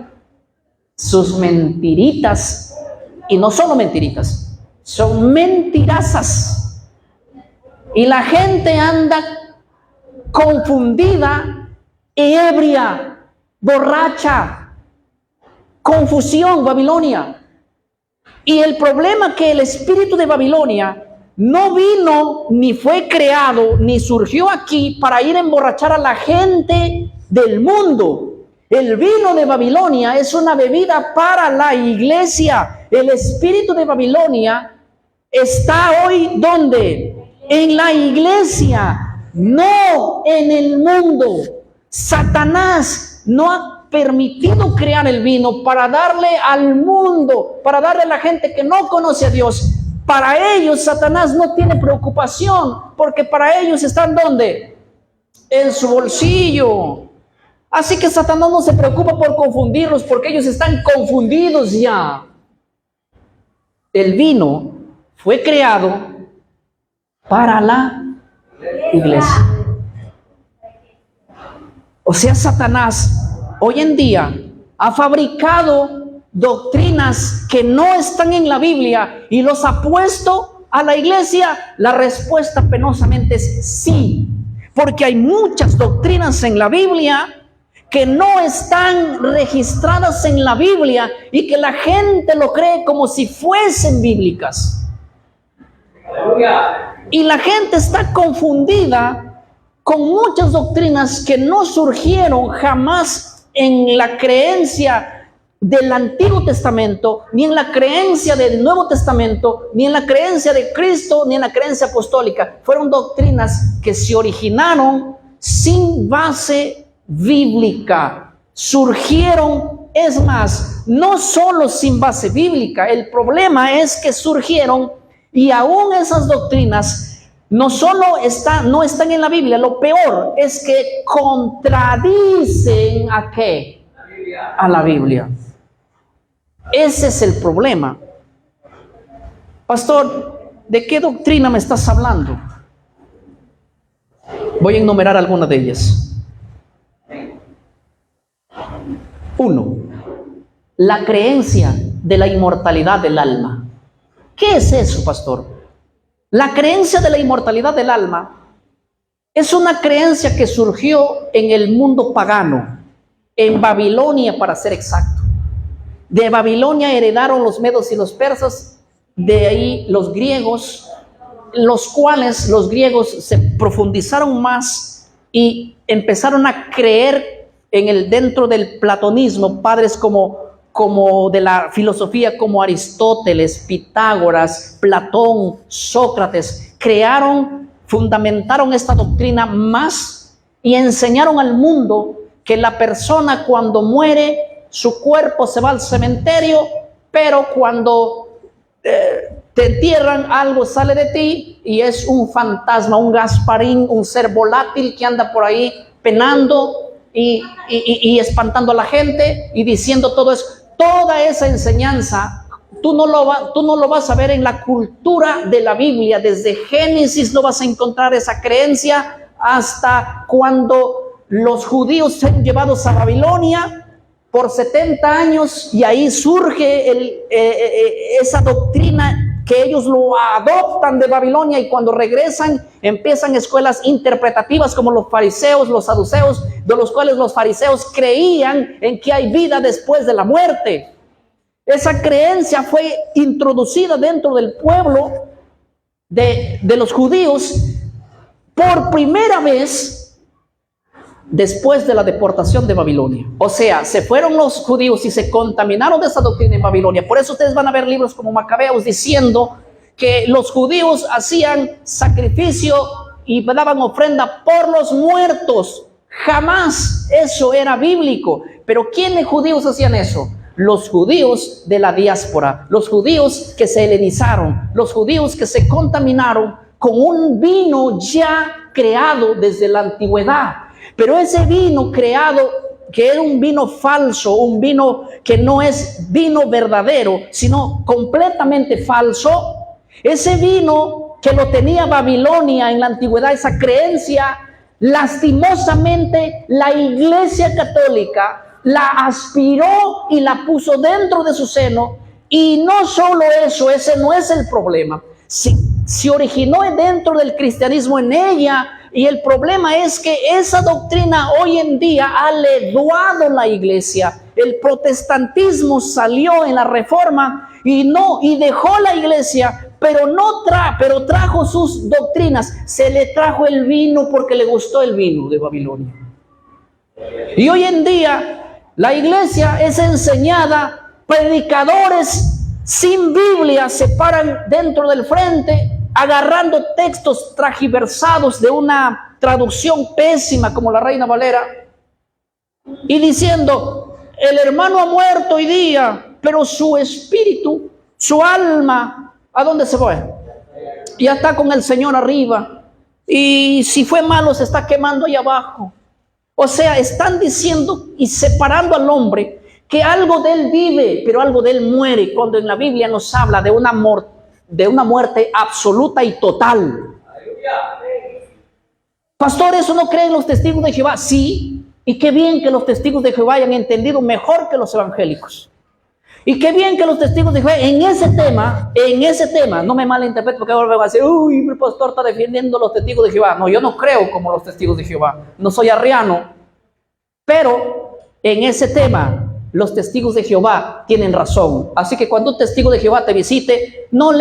Speaker 1: sus mentiritas, y no solo mentiritas, son mentirazas. Y la gente anda confundida, ebria, borracha. Confusión, Babilonia. Y el problema que el espíritu de Babilonia no vino, ni fue creado, ni surgió aquí para ir a emborrachar a la gente del mundo. El vino de Babilonia es una bebida para la iglesia. El espíritu de Babilonia está hoy, ¿dónde? En la iglesia, no en el mundo. Satanás no ha permitido crear el vino para darle al mundo, para darle a la gente que no conoce a Dios. Para ellos Satanás no tiene preocupación, porque para ellos están ¿dónde? En su bolsillo. Así que Satanás no se preocupa por confundirlos, porque ellos están confundidos ya. El vino fue creado para la iglesia. O sea, Satanás hoy en día ha fabricado doctrinas que no están en la Biblia y los ha puesto a la iglesia. La respuesta penosamente es sí, porque hay muchas doctrinas en la Biblia que no están registradas en la Biblia y que la gente lo cree como si fuesen bíblicas. Y la gente está confundida con muchas doctrinas que no surgieron jamás en la creencia del Antiguo Testamento, ni en la creencia del Nuevo Testamento, ni en la creencia de Cristo, ni en la creencia apostólica. Fueron doctrinas que se originaron sin base bíblica. Surgieron, es más, no solo sin base bíblica. El problema es que surgieron y aún esas doctrinas no solo no están en la Biblia, lo peor es que contradicen ¿a qué? A la Biblia. Ese es el problema. Pastor, ¿de qué doctrina me estás hablando? Voy a enumerar algunas de ellas. 1. La creencia de la inmortalidad del alma. ¿Qué es eso, pastor? La creencia de la inmortalidad del alma es una creencia que surgió en el mundo pagano, en Babilonia para ser exacto. De Babilonia heredaron los medos y los persas, de ahí los griegos, los cuales los griegos se profundizaron más y empezaron a creer dentro del platonismo, padres como de la filosofía como Aristóteles, Pitágoras, Platón, Sócrates, fundamentaron esta doctrina más y enseñaron al mundo que la persona cuando muere, su cuerpo se va al cementerio, pero cuando te entierran, algo sale de ti y es un fantasma, un Gasparín, un ser volátil que anda por ahí penando y espantando a la gente y diciendo todo eso. Toda esa enseñanza tú no lo vas a ver en la cultura de la Biblia. Desde Génesis no vas a encontrar esa creencia hasta cuando los judíos son llevados a Babilonia por 70 años y ahí surge esa doctrina que ellos lo adoptan de Babilonia, y cuando regresan empiezan escuelas interpretativas como los fariseos, los saduceos, de los cuales los fariseos creían en que hay vida después de la muerte. Esa creencia fue introducida dentro del pueblo de los judíos por primera vez después de la deportación de Babilonia. O sea, se fueron los judíos y se contaminaron de esa doctrina en Babilonia. Por eso ustedes van a ver libros como Macabeos diciendo que los judíos hacían sacrificio y daban ofrenda por los muertos. Jamás eso era bíblico. Pero ¿quiénes judíos hacían eso? Los judíos de la diáspora, los judíos que se helenizaron, los judíos que se contaminaron con un vino ya creado desde la antigüedad. Pero ese vino creado, que era un vino falso, un vino que no es vino verdadero, sino completamente falso, ese vino que lo tenía Babilonia en la antigüedad, esa creencia, lastimosamente la Iglesia Católica la aspiró y la puso dentro de su seno. Y no solo eso, ese no es el problema. Se originó dentro del cristianismo en ella, y el problema es que esa doctrina hoy en día ha leduado la iglesia. El protestantismo salió en la Reforma y dejó la iglesia, pero trajo sus doctrinas. Se le trajo el vino porque le gustó el vino de Babilonia. Y hoy en día la iglesia es enseñada, predicadores sin Biblia se paran dentro del frente, agarrando textos tragiversados de una traducción pésima como la Reina Valera y diciendo: el hermano ha muerto hoy día, pero su espíritu, su alma, ¿a dónde se fue? Ya está con el Señor arriba, y si fue malo se está quemando ahí abajo. O sea, están diciendo y separando al hombre que algo de él vive, pero algo de él muere, cuando en la Biblia nos habla de una muerte absoluta y total. Pastor, ¿eso no creen los testigos de Jehová? Sí, y qué bien que los testigos de Jehová hayan entendido mejor que los evangélicos. Y qué bien que los testigos de Jehová en ese tema, no me malinterpreten, porque ahora me van a decir: uy, el pastor está defendiendo a los testigos de Jehová. No, yo no creo como los testigos de Jehová, no soy arriano, pero en ese tema los testigos de Jehová tienen razón. Así que cuando un testigo de Jehová te visite, no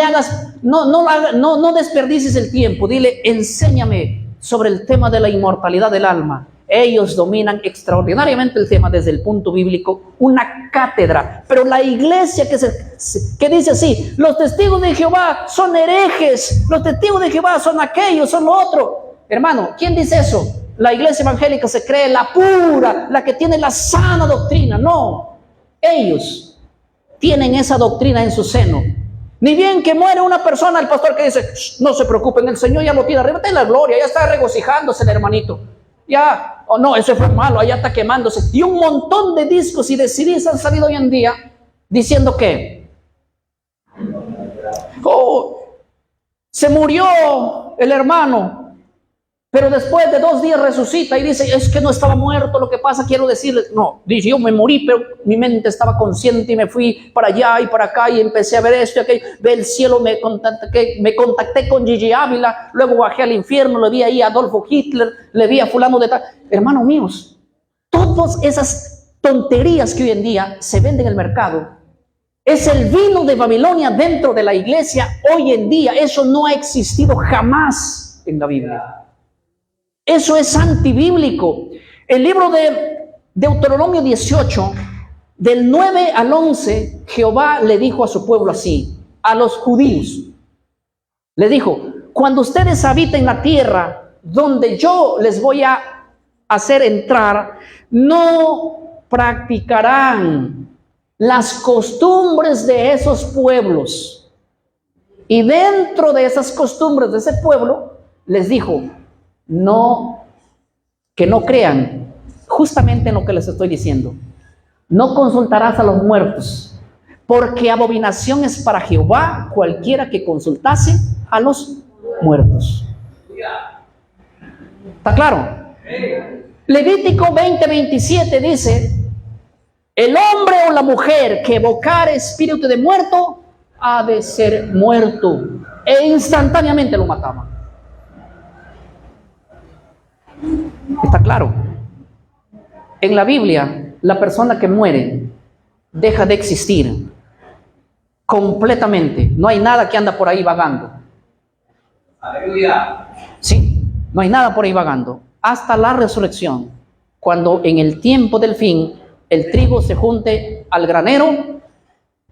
Speaker 1: desperdicies el tiempo. Dile: enséñame sobre el tema de la inmortalidad del alma. Ellos dominan extraordinariamente el tema desde el punto bíblico, una cátedra. Pero la iglesia que dice así: los testigos de Jehová son herejes, los testigos de Jehová son aquellos, son lo otro. Hermano, ¿quién dice eso? La iglesia evangélica se cree la pura, la que tiene la sana doctrina. No, ellos tienen esa doctrina en su seno. Ni bien que muere una persona, el pastor que dice: no se preocupen, el Señor ya lo tiene arriba, está en la gloria, ya está regocijándose el hermanito. Ya, oh no, eso fue malo, allá está quemándose. Y un montón de discos y de CDs han salido hoy en día diciendo que se murió el hermano, Pero después de 2 días resucita y dice, es que no estaba muerto, lo que pasa, quiero decirles, no, dice, yo me morí, pero mi mente estaba consciente y me fui para allá y para acá y empecé a ver esto y aquello, ve el cielo, me contacté con Gigi Ávila, luego bajé al infierno, le vi ahí a Adolfo Hitler, le vi a fulano de tal. Hermanos míos, todas esas tonterías que hoy en día se venden en el mercado, es el vino de Babilonia dentro de la iglesia hoy en día. Eso no ha existido jamás en la Biblia. Eso es antibíblico. El libro de Deuteronomio 18, del 9 al 11, Jehová le dijo a su pueblo así, a los judíos. Le dijo, cuando ustedes habiten la tierra donde yo les voy a hacer entrar, no practicarán las costumbres de esos pueblos. Y dentro de esas costumbres de ese pueblo, les dijo, que no crean justamente en lo que les estoy diciendo. No consultarás a los muertos, porque abominación es para Jehová cualquiera que consultase a los muertos. ¿Está claro? Levítico 20:27 dice, el hombre o la mujer que evocare espíritu de muerto ha de ser muerto. E instantáneamente lo mataban. Está claro. En la Biblia, la persona que muere deja de existir completamente. No hay nada que anda por ahí vagando. Aleluya. Sí, no hay nada por ahí vagando. Hasta la resurrección, cuando en el tiempo del fin el trigo se junte al granero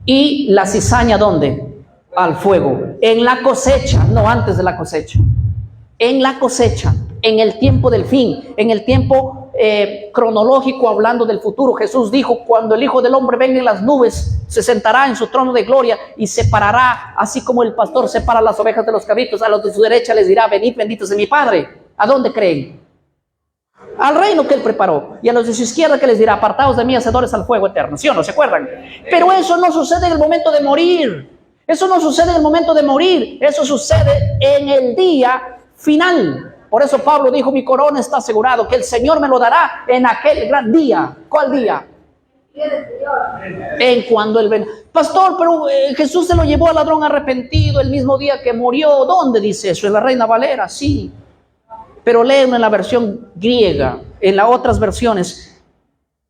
Speaker 1: y la cizaña, ¿dónde? Al fuego. En la cosecha, no antes de la cosecha. En la cosecha, en el tiempo del fin, en el tiempo cronológico, hablando del futuro. Jesús dijo, cuando el Hijo del Hombre venga en las nubes, se sentará en su trono de gloria y separará, así como el pastor separa las ovejas de los cabritos. A los de su derecha les dirá, venid benditos de mi Padre. ¿A dónde creen? Al reino que él preparó. Y a los de su izquierda que les dirá, apartaos de mí, hacedores al fuego eterno. ¿Sí o no? ¿Se acuerdan? Pero eso no sucede en el momento de morir. Eso no sucede en el momento de morir. Eso sucede en el día final. Por eso Pablo dijo, mi corona está asegurado, que el Señor me lo dará en aquel gran día. ¿Cuál día? En cuando él venga. Pastor, pero Jesús se lo llevó al ladrón arrepentido el mismo día que murió. ¿Dónde dice eso? En la Reina Valera, sí. Pero léelo en la versión griega, en las otras versiones.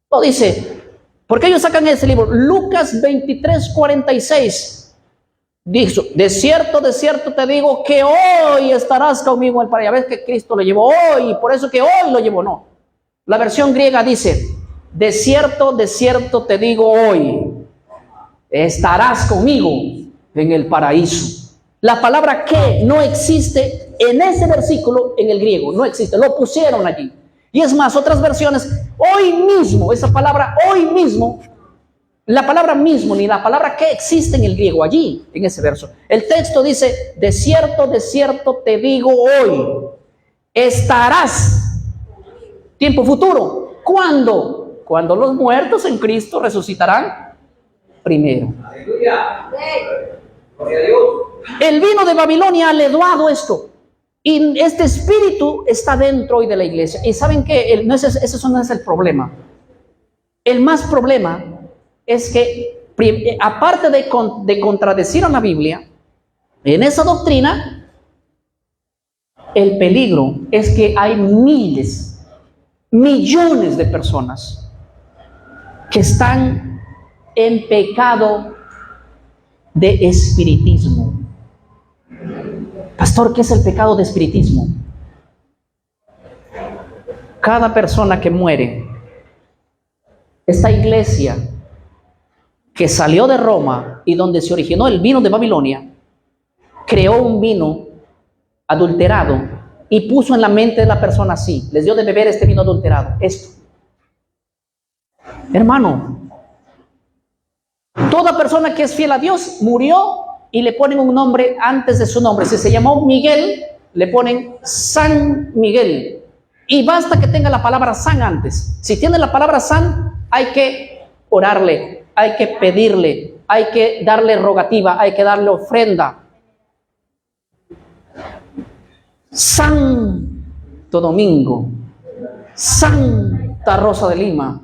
Speaker 1: No dice, ¿por qué ellos sacan ese libro? Lucas 23:46. Dijo, de cierto te digo que hoy estarás conmigo en el paraíso. Ya ves que Cristo lo llevó hoy, y por eso que hoy lo llevó, no. La versión griega dice, de cierto te digo hoy, estarás conmigo en el paraíso. La palabra que no existe en ese versículo en el griego, no existe, lo pusieron allí. Y es más, otras versiones, hoy mismo, esa palabra hoy mismo, la palabra mismo, ni la palabra que existe en el griego allí, en ese verso. El texto dice, de cierto te digo hoy, estarás. Tiempo futuro. ¿Cuándo? Cuando los muertos en Cristo resucitarán primero. Aleluya. Gloria a Dios. El vino de Babilonia ha leduado esto. Y este espíritu está dentro hoy de la iglesia. Y ¿saben qué? Ese no es el problema. El más problema es que, aparte de contradecir a la Biblia, en esa doctrina, el peligro es que hay miles, millones de personas que están en pecado de espiritismo. Pastor, ¿qué es el pecado de espiritismo? Cada persona que muere, esta iglesia que salió de Roma y donde se originó el vino de Babilonia, creó un vino adulterado y puso en la mente de la persona así, les dio de beber este vino adulterado, esto. Hermano, toda persona que es fiel a Dios murió y le ponen un nombre antes de su nombre. Si se llamó Miguel, le ponen San Miguel. Y basta que tenga la palabra San antes. Si tiene la palabra San, hay que orarle, hay que pedirle, hay que darle rogativa, hay que darle ofrenda. San Santo Domingo, Santa Rosa de Lima,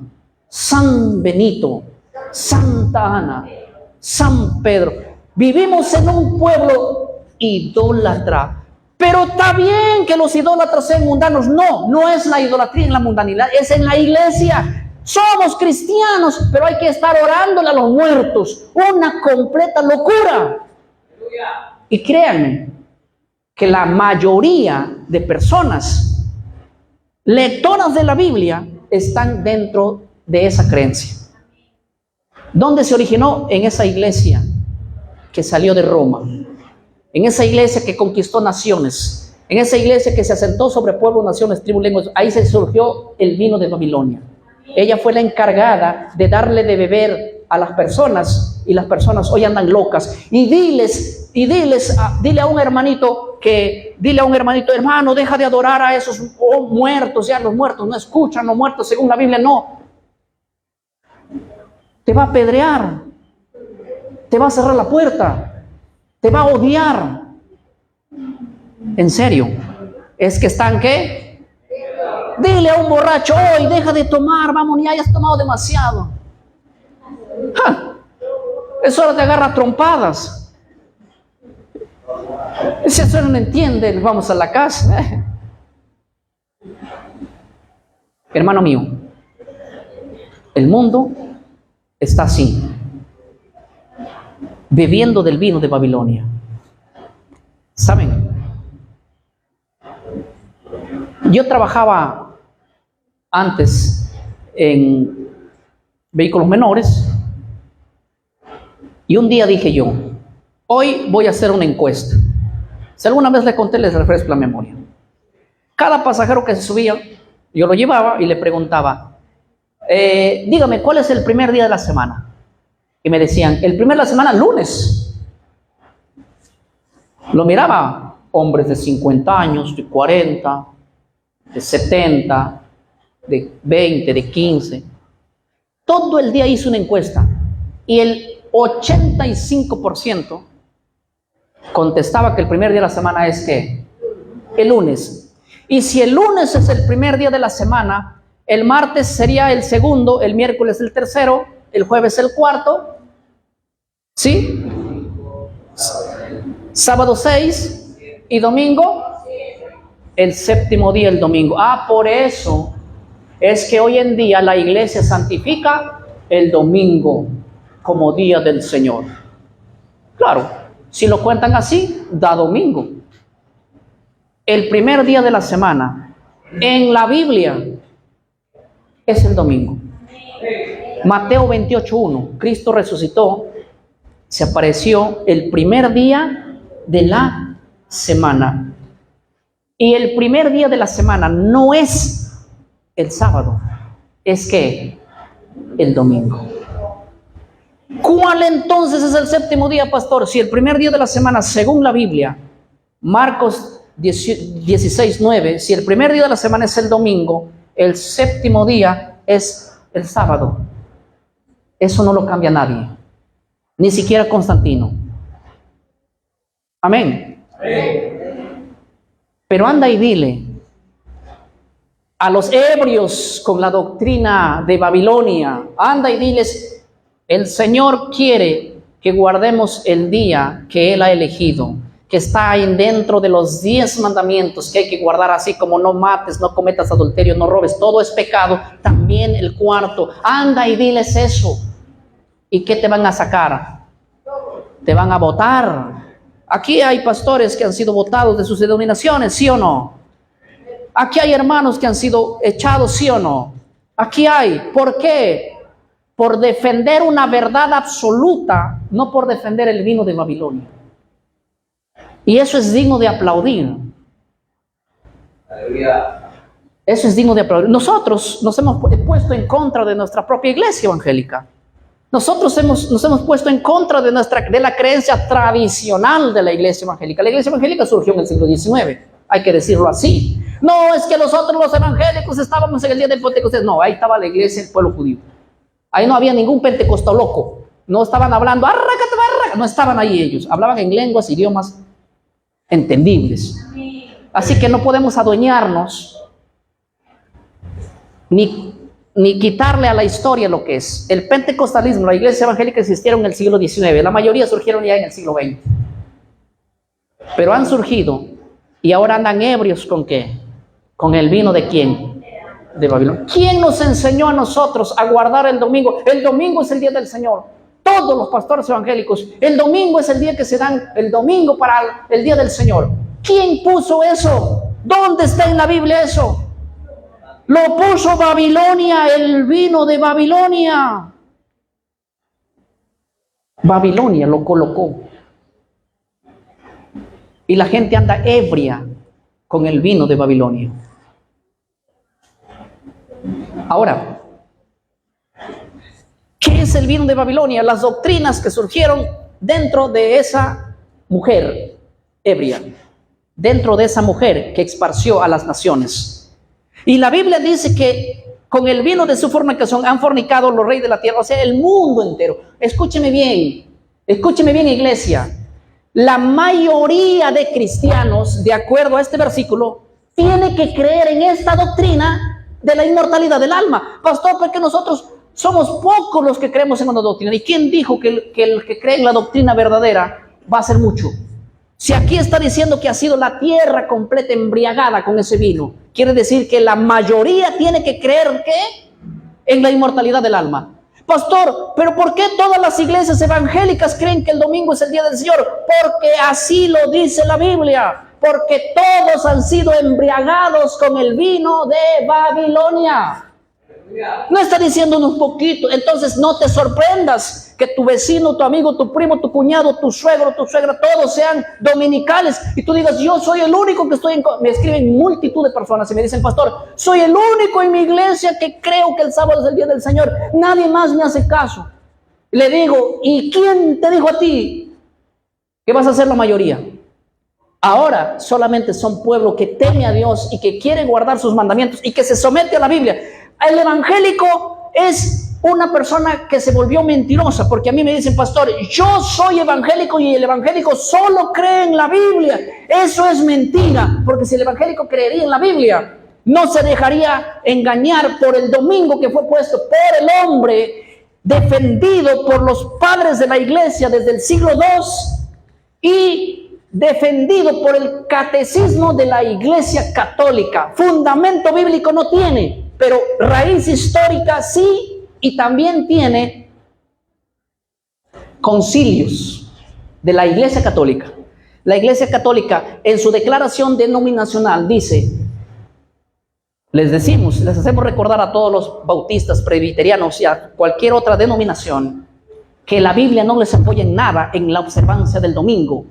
Speaker 1: San Benito, Santa Ana, San Pedro. Vivimos en un pueblo idólatra. Pero está bien que los idólatras sean mundanos. No, no es la idolatría en la mundanidad, es en la iglesia. Somos cristianos, pero hay que estar orándole a los muertos. Una completa locura. Y créanme que la mayoría de personas lectoras de la Biblia están dentro de esa creencia. ¿Dónde se originó? En esa iglesia que salió de Roma, en esa iglesia que conquistó naciones, en esa iglesia que se asentó sobre pueblos, naciones, tribus, lenguas. Ahí se surgió el vino de Babilonia. Ella fue la encargada de darle de beber a las personas, y las personas hoy andan locas. Y dile a un hermanito, hermano, deja de adorar a esos muertos. Ya los muertos no escuchan, los muertos según la Biblia no. Te va a apedrear, te va a cerrar la puerta, te va a odiar. En serio, es que están, ¿qué? Dile a un borracho, hoy deja de tomar, vamos, ni hayas tomado demasiado. Es hora de agarrar trompadas. Si eso no entiende, vamos a la casa. Hermano mío, el mundo está así, bebiendo del vino de Babilonia. ¿Saben? Yo trabajaba antes en vehículos menores y un día dije yo, hoy voy a hacer una encuesta. Si alguna vez le conté, les refresco la memoria. Cada pasajero que se subía, yo lo llevaba y le preguntaba, dígame, ¿cuál es el primer día de la semana? Y me decían, el primer de la semana, lunes. Lo miraba, hombres de 50 años, de 40, de 70, de 20, de 15. Todo el día hice una encuesta y el 85% contestaba que el primer día de la semana es ¿qué? El lunes. Y si el lunes es el primer día de la semana, el martes sería el segundo, el miércoles el tercero, el jueves el cuarto, ¿sí? Sábado 6 y domingo el séptimo día, el domingo. Por eso es que hoy en día la iglesia santifica el domingo como día del Señor. Claro, si lo cuentan así, da domingo. El primer día de la semana en la Biblia es el domingo. Mateo 28:1, Cristo resucitó, se apareció el primer día de la semana. Y el primer día de la semana no es el sábado, es que el domingo. ¿Cuál entonces es el séptimo día, pastor? Si el primer día de la semana, según la Biblia, Marcos 16:9, si el primer día de la semana es el domingo, el séptimo día es el sábado. Eso no lo cambia nadie, ni siquiera Constantino. Amén. Pero anda y dile a los ebrios con la doctrina de Babilonia, anda y diles, el Señor quiere que guardemos el día que Él ha elegido, que está ahí dentro de los 10 mandamientos que hay que guardar, así como no mates, no cometas adulterio, no robes, todo es pecado, también el cuarto. Anda y diles eso. ¿Y qué te van a sacar? Te van a votar. Aquí hay pastores que han sido votados de sus denominaciones, ¿sí o no? Aquí hay hermanos que han sido echados, ¿sí o no? Aquí hay. ¿Por qué? Por defender una verdad absoluta, no por defender el vino de Babilonia. Y eso es digno de aplaudir. Eso es digno de aplaudir. Nosotros nos hemos puesto en contra de nuestra propia iglesia evangélica. Nosotros nos hemos puesto en contra de la creencia tradicional de la iglesia evangélica. La iglesia evangélica surgió en el siglo XIX, hay que decirlo así. No, es que nosotros los evangélicos estábamos en el día del Pentecostés. No, ahí estaba la iglesia del pueblo judío. Ahí no había ningún pentecostal loco. No estaban hablando, no estaban ahí ellos. Hablaban en lenguas, idiomas entendibles. Así que no podemos adueñarnos ni quitarle a la historia lo que es. El pentecostalismo, la iglesia evangélica existieron en el siglo XIX, la mayoría surgieron ya en el siglo XX. Pero han surgido y ahora andan ebrios ¿con qué? ¿Con el vino de quién? De Babilonia. ¿Quién nos enseñó a nosotros a guardar el domingo? El domingo es el día del Señor. Todos los pastores evangélicos, el domingo es el día que se dan, el domingo para el día del Señor. ¿Quién puso eso? ¿Dónde está en la Biblia eso? Lo puso Babilonia, el vino de Babilonia. Babilonia lo colocó. Y la gente anda ebria con el vino de Babilonia. Ahora, ¿qué es el vino de Babilonia? Las doctrinas que surgieron dentro de esa mujer ebria, dentro de esa mujer que esparció a las naciones. Y la Biblia dice que con el vino de su fornicación han fornicado los reyes de la tierra, o sea, el mundo entero. Escúcheme bien, iglesia. La mayoría de cristianos, de acuerdo a este versículo, tiene que creer en esta doctrina de la inmortalidad del alma. Pastor, porque nosotros somos pocos los que creemos en una doctrina. ¿Y quién dijo que el que cree en la doctrina verdadera va a ser mucho? Si aquí está diciendo que ha sido la tierra completa embriagada con ese vino, quiere decir que la mayoría tiene que creer ¿qué? En la inmortalidad del alma. Pastor, ¿pero por qué todas las iglesias evangélicas creen que el domingo es el día del Señor? Porque así lo dice la Biblia. Porque todos han sido embriagados con el vino de Babilonia. No está diciendo un poquito. Entonces no te sorprendas que tu vecino, tu amigo, tu primo, tu cuñado, tu suegro, tu suegra, todos sean dominicales y tú digas, yo soy el único que estoy en... Me escriben multitud de personas y me dicen, pastor, soy el único en mi iglesia que creo que el sábado es el día del Señor, nadie más me hace caso. Le digo, ¿y quién te dijo a ti que vas a ser la mayoría? Ahora solamente son pueblo que teme a Dios y que quiere guardar sus mandamientos y que se somete a la Biblia. El evangélico es una persona que se volvió mentirosa, porque a mí me dicen, pastor, yo soy evangélico y el evangélico solo cree en la Biblia. Eso es mentira, porque si el evangélico creería en la Biblia, no se dejaría engañar por el domingo que fue puesto por el hombre, defendido por los padres de la iglesia desde el siglo II y defendido por el catecismo de la iglesia católica. Fundamento bíblico no tiene, pero raíz histórica sí, y también tiene concilios de la iglesia católica. La iglesia católica en su declaración denominacional dice, les hacemos recordar a todos los bautistas, presbiterianos y a cualquier otra denominación que la Biblia no les apoya en nada en la observancia del domingo.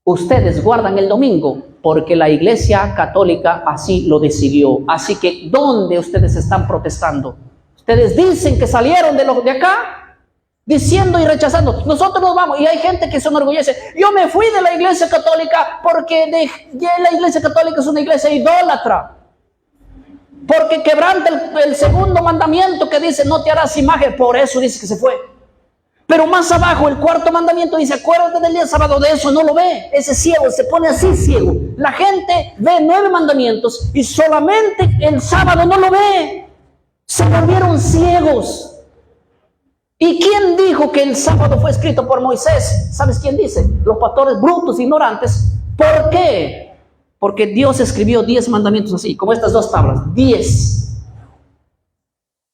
Speaker 1: Ustedes guardan el domingo porque la iglesia católica así lo decidió. Así que, ¿dónde ustedes están protestando? Ustedes dicen que salieron de acá, diciendo y rechazando. Nosotros nos vamos. Y hay gente que se enorgullece. Yo me fui de la iglesia católica porque la iglesia católica es una iglesia idólatra. Porque quebranta el segundo mandamiento que dice, no te harás imagen. Por eso dice que se fue. Pero más abajo, el cuarto mandamiento dice, acuérdate del día sábado, de eso no lo ve. Ese ciego se pone así ciego. La gente ve 9 mandamientos y solamente el sábado no lo ve. Se volvieron ciegos. ¿Y quién dijo que el sábado fue escrito por Moisés? ¿Sabes quién dice? Los pastores brutos, ignorantes. ¿Por qué? Porque Dios escribió 10 mandamientos así, como estas 2 tablas. 10.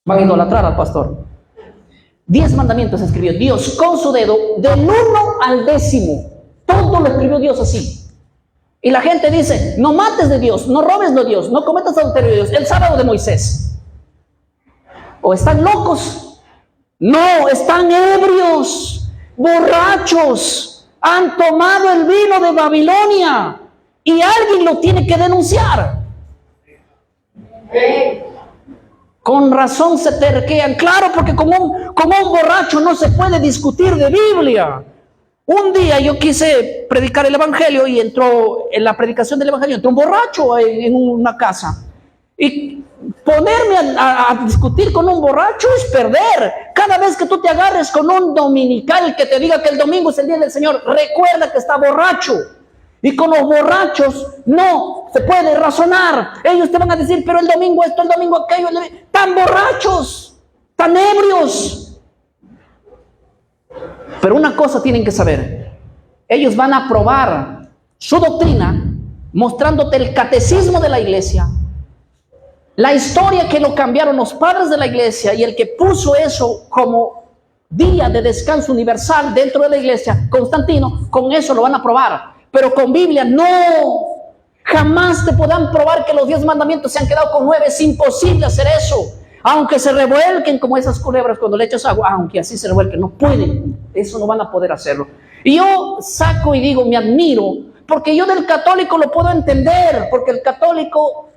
Speaker 1: Van a idolatrar al pastor. 10 mandamientos escribió Dios con su dedo, del 1 al 10. Todo lo escribió Dios así. Y la gente dice, no mates de Dios, no robes de Dios, no cometas adulterio de Dios. El sábado de Moisés. ¿O están locos? No, están ebrios, borrachos, han tomado el vino de Babilonia y alguien lo tiene que denunciar. Con razón se terquean, claro, porque como un borracho no se puede discutir de Biblia. Un día yo quise predicar el evangelio y entró en la predicación del evangelio, entró un borracho en una casa. Y ponerme a discutir con un borracho es perder. Cada vez que tú te agarres con un dominical que te diga que el domingo es el día del Señor, recuerda que está borracho. Y con los borrachos no se puede razonar. Ellos te van a decir, pero el domingo esto, el domingo aquello. Tan borrachos, tan ebrios. Pero una cosa tienen que saber. Ellos van a probar su doctrina mostrándote el catecismo de la iglesia. La historia que lo cambiaron los padres de la iglesia y el que puso eso como día de descanso universal dentro de la iglesia, Constantino, con eso lo van a probar. Pero con Biblia no, jamás te podrán probar que los 10 mandamientos se han quedado con 9. Es imposible hacer eso. Aunque se revuelquen como esas culebras cuando le echas agua, aunque así se revuelquen, no pueden, eso no van a poder hacerlo. Y yo saco y digo, me admiro, porque yo del católico lo puedo entender, porque el católico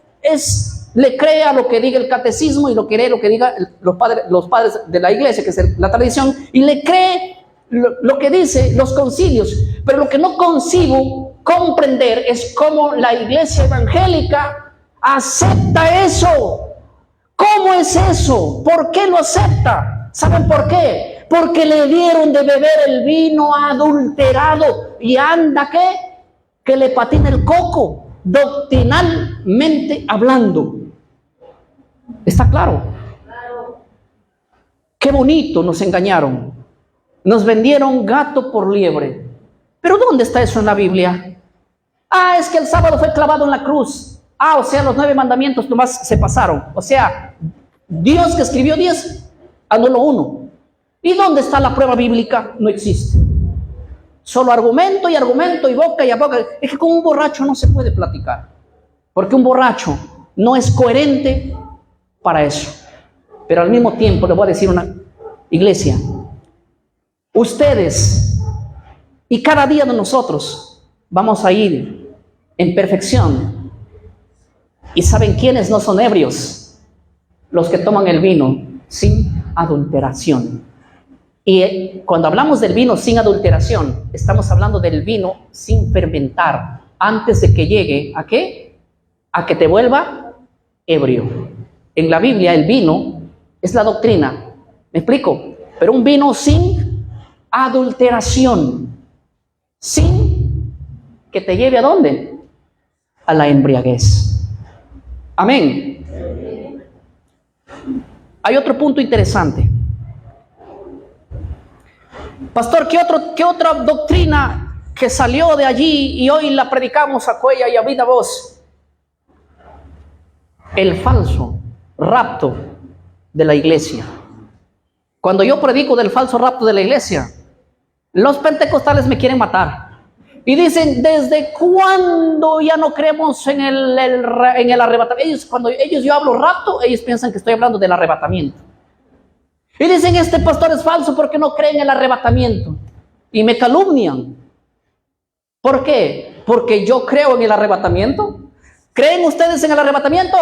Speaker 1: le cree a lo que diga el catecismo y lo que diga los padres de la iglesia, que es la tradición, y le cree lo que dice los concilios. Pero lo que no consigo comprender es cómo la iglesia evangélica acepta eso. ¿Cómo es eso? ¿Por qué lo acepta? ¿Saben por qué? Porque le dieron de beber el vino adulterado y anda que le patina el coco, doctrinalmente hablando. ¿Está claro? Qué bonito nos engañaron. Nos vendieron gato por liebre. ¿Pero dónde está eso en la Biblia? Es que el sábado fue clavado en la cruz. O sea, los 9 mandamientos nomás se pasaron. O sea, Dios que escribió 10, anuló 1. ¿Y dónde está la prueba bíblica? No existe. Solo argumento y boca y a boca. Es que con un borracho no se puede platicar. Porque un borracho no es coherente para eso. Pero al mismo tiempo le voy a decir una iglesia. Ustedes y cada día de nosotros vamos a ir en perfección. ¿Y saben quiénes no son ebrios? Los que toman el vino sin adulteración. Y cuando hablamos del vino sin adulteración, estamos hablando del vino sin fermentar, antes de que llegue ¿a qué? A que te vuelva ebrio. En la Biblia el vino es la doctrina, ¿me explico? Pero un vino sin adulteración, sin que te lleve ¿a dónde? A la embriaguez. Amén. Hay otro punto interesante. Pastor, ¿qué otra doctrina que salió de allí y hoy la predicamos a cuella y a viva voz? El falso rapto de la iglesia. Cuando yo predico del falso rapto de la iglesia, los pentecostales me quieren matar. Y dicen, ¿desde cuándo ya no creemos en el arrebatamiento? Cuando yo hablo rapto, ellos piensan que estoy hablando del arrebatamiento. Y dicen, este pastor es falso porque no cree en el arrebatamiento. Y me calumnian. ¿Por qué? Porque yo creo en el arrebatamiento. ¿Creen ustedes en el arrebatamiento?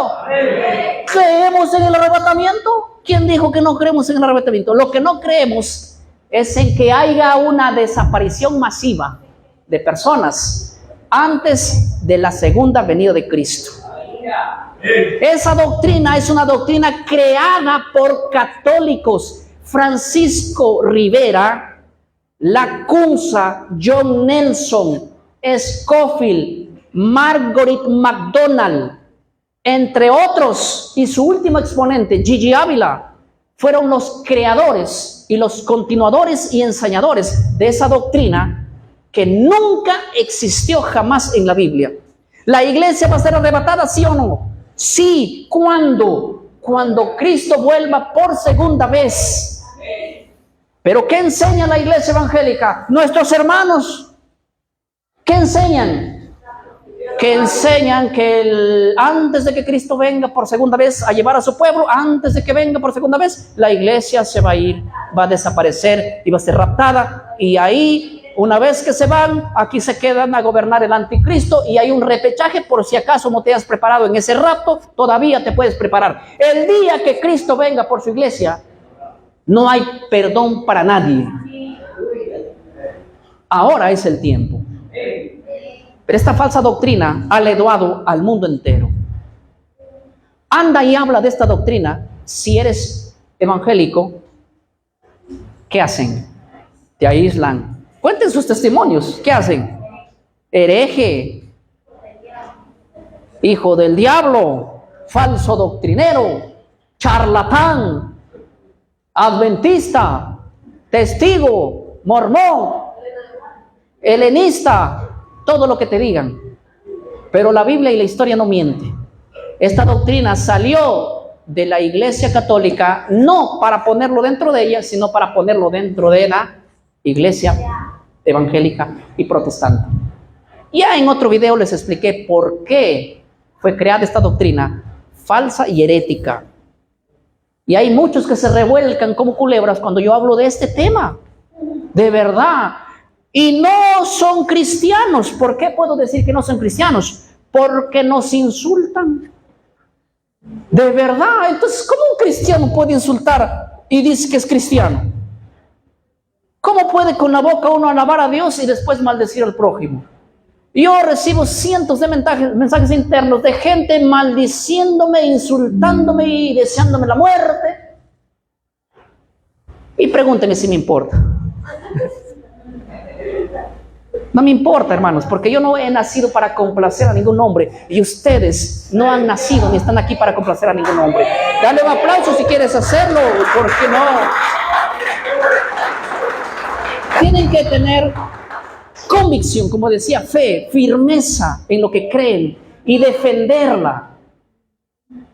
Speaker 1: ¿Creemos en el arrebatamiento? ¿Quién dijo que no creemos en el arrebatamiento? Lo que no creemos es en que haya una desaparición masiva de personas antes de la segunda venida de Cristo. Esa doctrina es una doctrina creada por católicos. Francisco Rivera, Lacunza, John Nelson, Scofield, Margaret MacDonald, entre otros, y su último exponente, Gigi Ávila, fueron los creadores y los continuadores y enseñadores de esa doctrina que nunca existió jamás en la Biblia. ¿La iglesia va a ser arrebatada, sí o no? Sí. ¿Cuándo? Cuando Cristo vuelva por segunda vez. ¿Pero qué enseña la iglesia evangélica? Nuestros hermanos, ¿qué enseñan? Que enseñan que antes de que Cristo venga por segunda vez a llevar a su pueblo, antes de que venga por segunda vez, la iglesia se va a ir, va a desaparecer y va a ser raptada. Y ahí, una vez que se van, aquí se quedan a gobernar el anticristo y hay un repechaje por si acaso no te has preparado en ese rapto, todavía te puedes preparar. El día que Cristo venga por su iglesia, no hay perdón para nadie. Ahora es el tiempo. Pero esta falsa doctrina ha leduado al mundo entero. Anda y habla de esta doctrina. Si eres evangélico, ¿qué hacen? Te aíslan. Cuenten sus testimonios. ¿Qué hacen? hereje, hijo del diablo, falso doctrinero, charlatán, adventista, testigo, mormón, helenista, todo lo que te digan. Pero la Biblia y la historia no miente. Esta doctrina salió de la Iglesia Católica no para ponerlo dentro de ella, sino para ponerlo dentro de la Iglesia evangélica y protestante. Ya en otro video les expliqué por qué fue creada esta doctrina falsa y herética. Y hay muchos que se revuelcan como culebras cuando yo hablo de este tema. De verdad. Y no son cristianos. ¿Por qué puedo decir que no son cristianos? Porque nos insultan. De verdad. Entonces, ¿cómo un cristiano puede insultar y dice que es cristiano? ¿Cómo puede con la boca uno alabar a Dios y después maldecir al prójimo? Yo recibo cientos de mensajes internos de gente maldiciéndome, insultándome y deseándome la muerte. Y pregúntenme si me importa. No me importa, hermanos, porque yo no he nacido para complacer a ningún hombre. Y ustedes no han nacido ni están aquí para complacer a ningún hombre. Dale un aplauso si quieres hacerlo, porque no. Tienen que tener convicción, como decía, fe, firmeza en lo que creen y defenderla.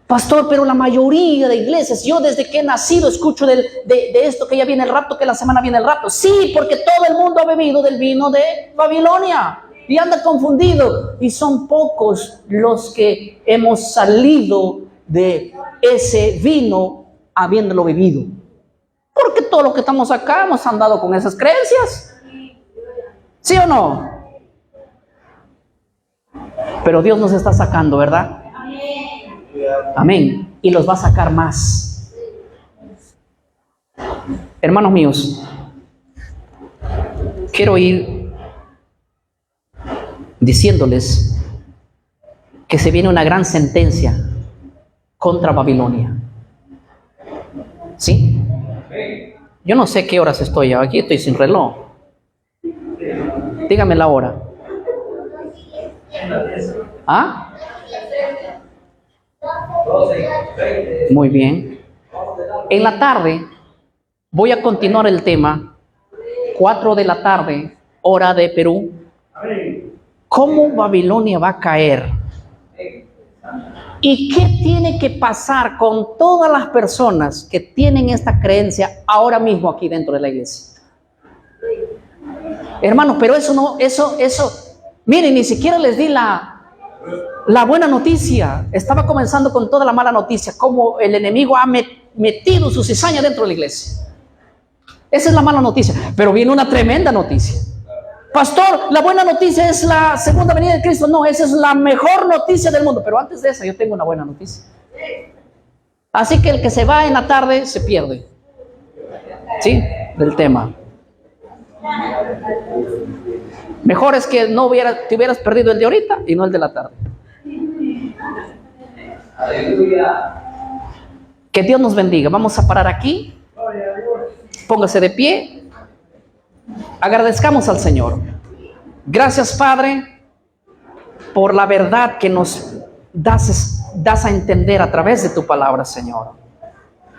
Speaker 1: Pastor, pero la mayoría de iglesias, yo desde que he nacido escucho de esto, que ya viene el rapto, que la semana viene el rapto. Sí, porque todo el mundo ha bebido del vino de Babilonia y anda confundido. Y son pocos los que hemos salido de ese vino habiéndolo bebido. Porque todos los que estamos acá hemos andado con esas creencias. ¿Sí o no? Pero Dios nos está sacando, ¿verdad? Amén. Y los va a sacar más. Hermanos míos, quiero ir diciéndoles que se viene una gran sentencia contra Babilonia. ¿Sí? Yo no sé qué horas estoy, aquí estoy sin reloj. Dígame la hora. ¿Ah? Muy bien. En la tarde voy a continuar el tema. 4 de la tarde, hora de Perú. ¿Cómo Babilonia va a caer? ¿Y qué tiene que pasar con todas las personas que tienen esta creencia ahora mismo aquí dentro de la iglesia? Hermanos, pero miren, ni siquiera les di la buena noticia. Estaba comenzando con toda la mala noticia, como el enemigo ha metido su cizaña dentro de la iglesia. Esa es la mala noticia, pero viene una tremenda noticia. Pastor, la buena noticia es la segunda venida de Cristo. No, esa es la mejor noticia del mundo, pero antes de esa yo tengo una buena noticia. Así que el que se va en la tarde se pierde, ¿sí? Del tema. Mejor es que te hubieras perdido el de ahorita y no el de la tarde. Que Dios nos bendiga. Vamos a parar aquí. Póngase de pie. Agradezcamos al Señor. Gracias, Padre, por la verdad que nos das a entender a través de tu palabra, Señor.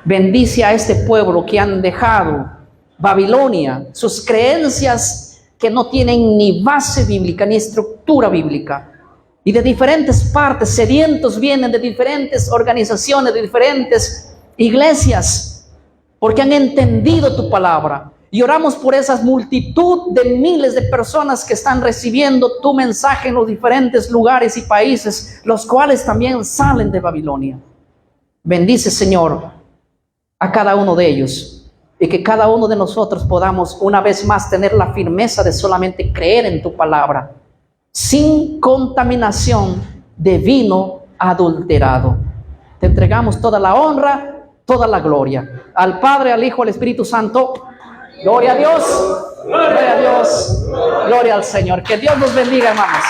Speaker 1: Bendice a este pueblo que han dejado Babilonia, sus creencias que no tienen ni base bíblica ni estructura bíblica, y de diferentes partes, sedientos vienen de diferentes organizaciones, de diferentes iglesias, porque han entendido tu palabra. Y oramos por esas multitud de miles de personas que están recibiendo tu mensaje en los diferentes lugares y países, los cuales también salen de Babilonia. Bendice, Señor, a cada uno de ellos, y que cada uno de nosotros podamos una vez más tener la firmeza de solamente creer en tu palabra, sin contaminación de vino adulterado. Te entregamos toda la honra, toda la gloria. Al Padre, al Hijo, al Espíritu Santo. Gloria a Dios, gloria a Dios, gloria al Señor. Que Dios nos bendiga, hermanos.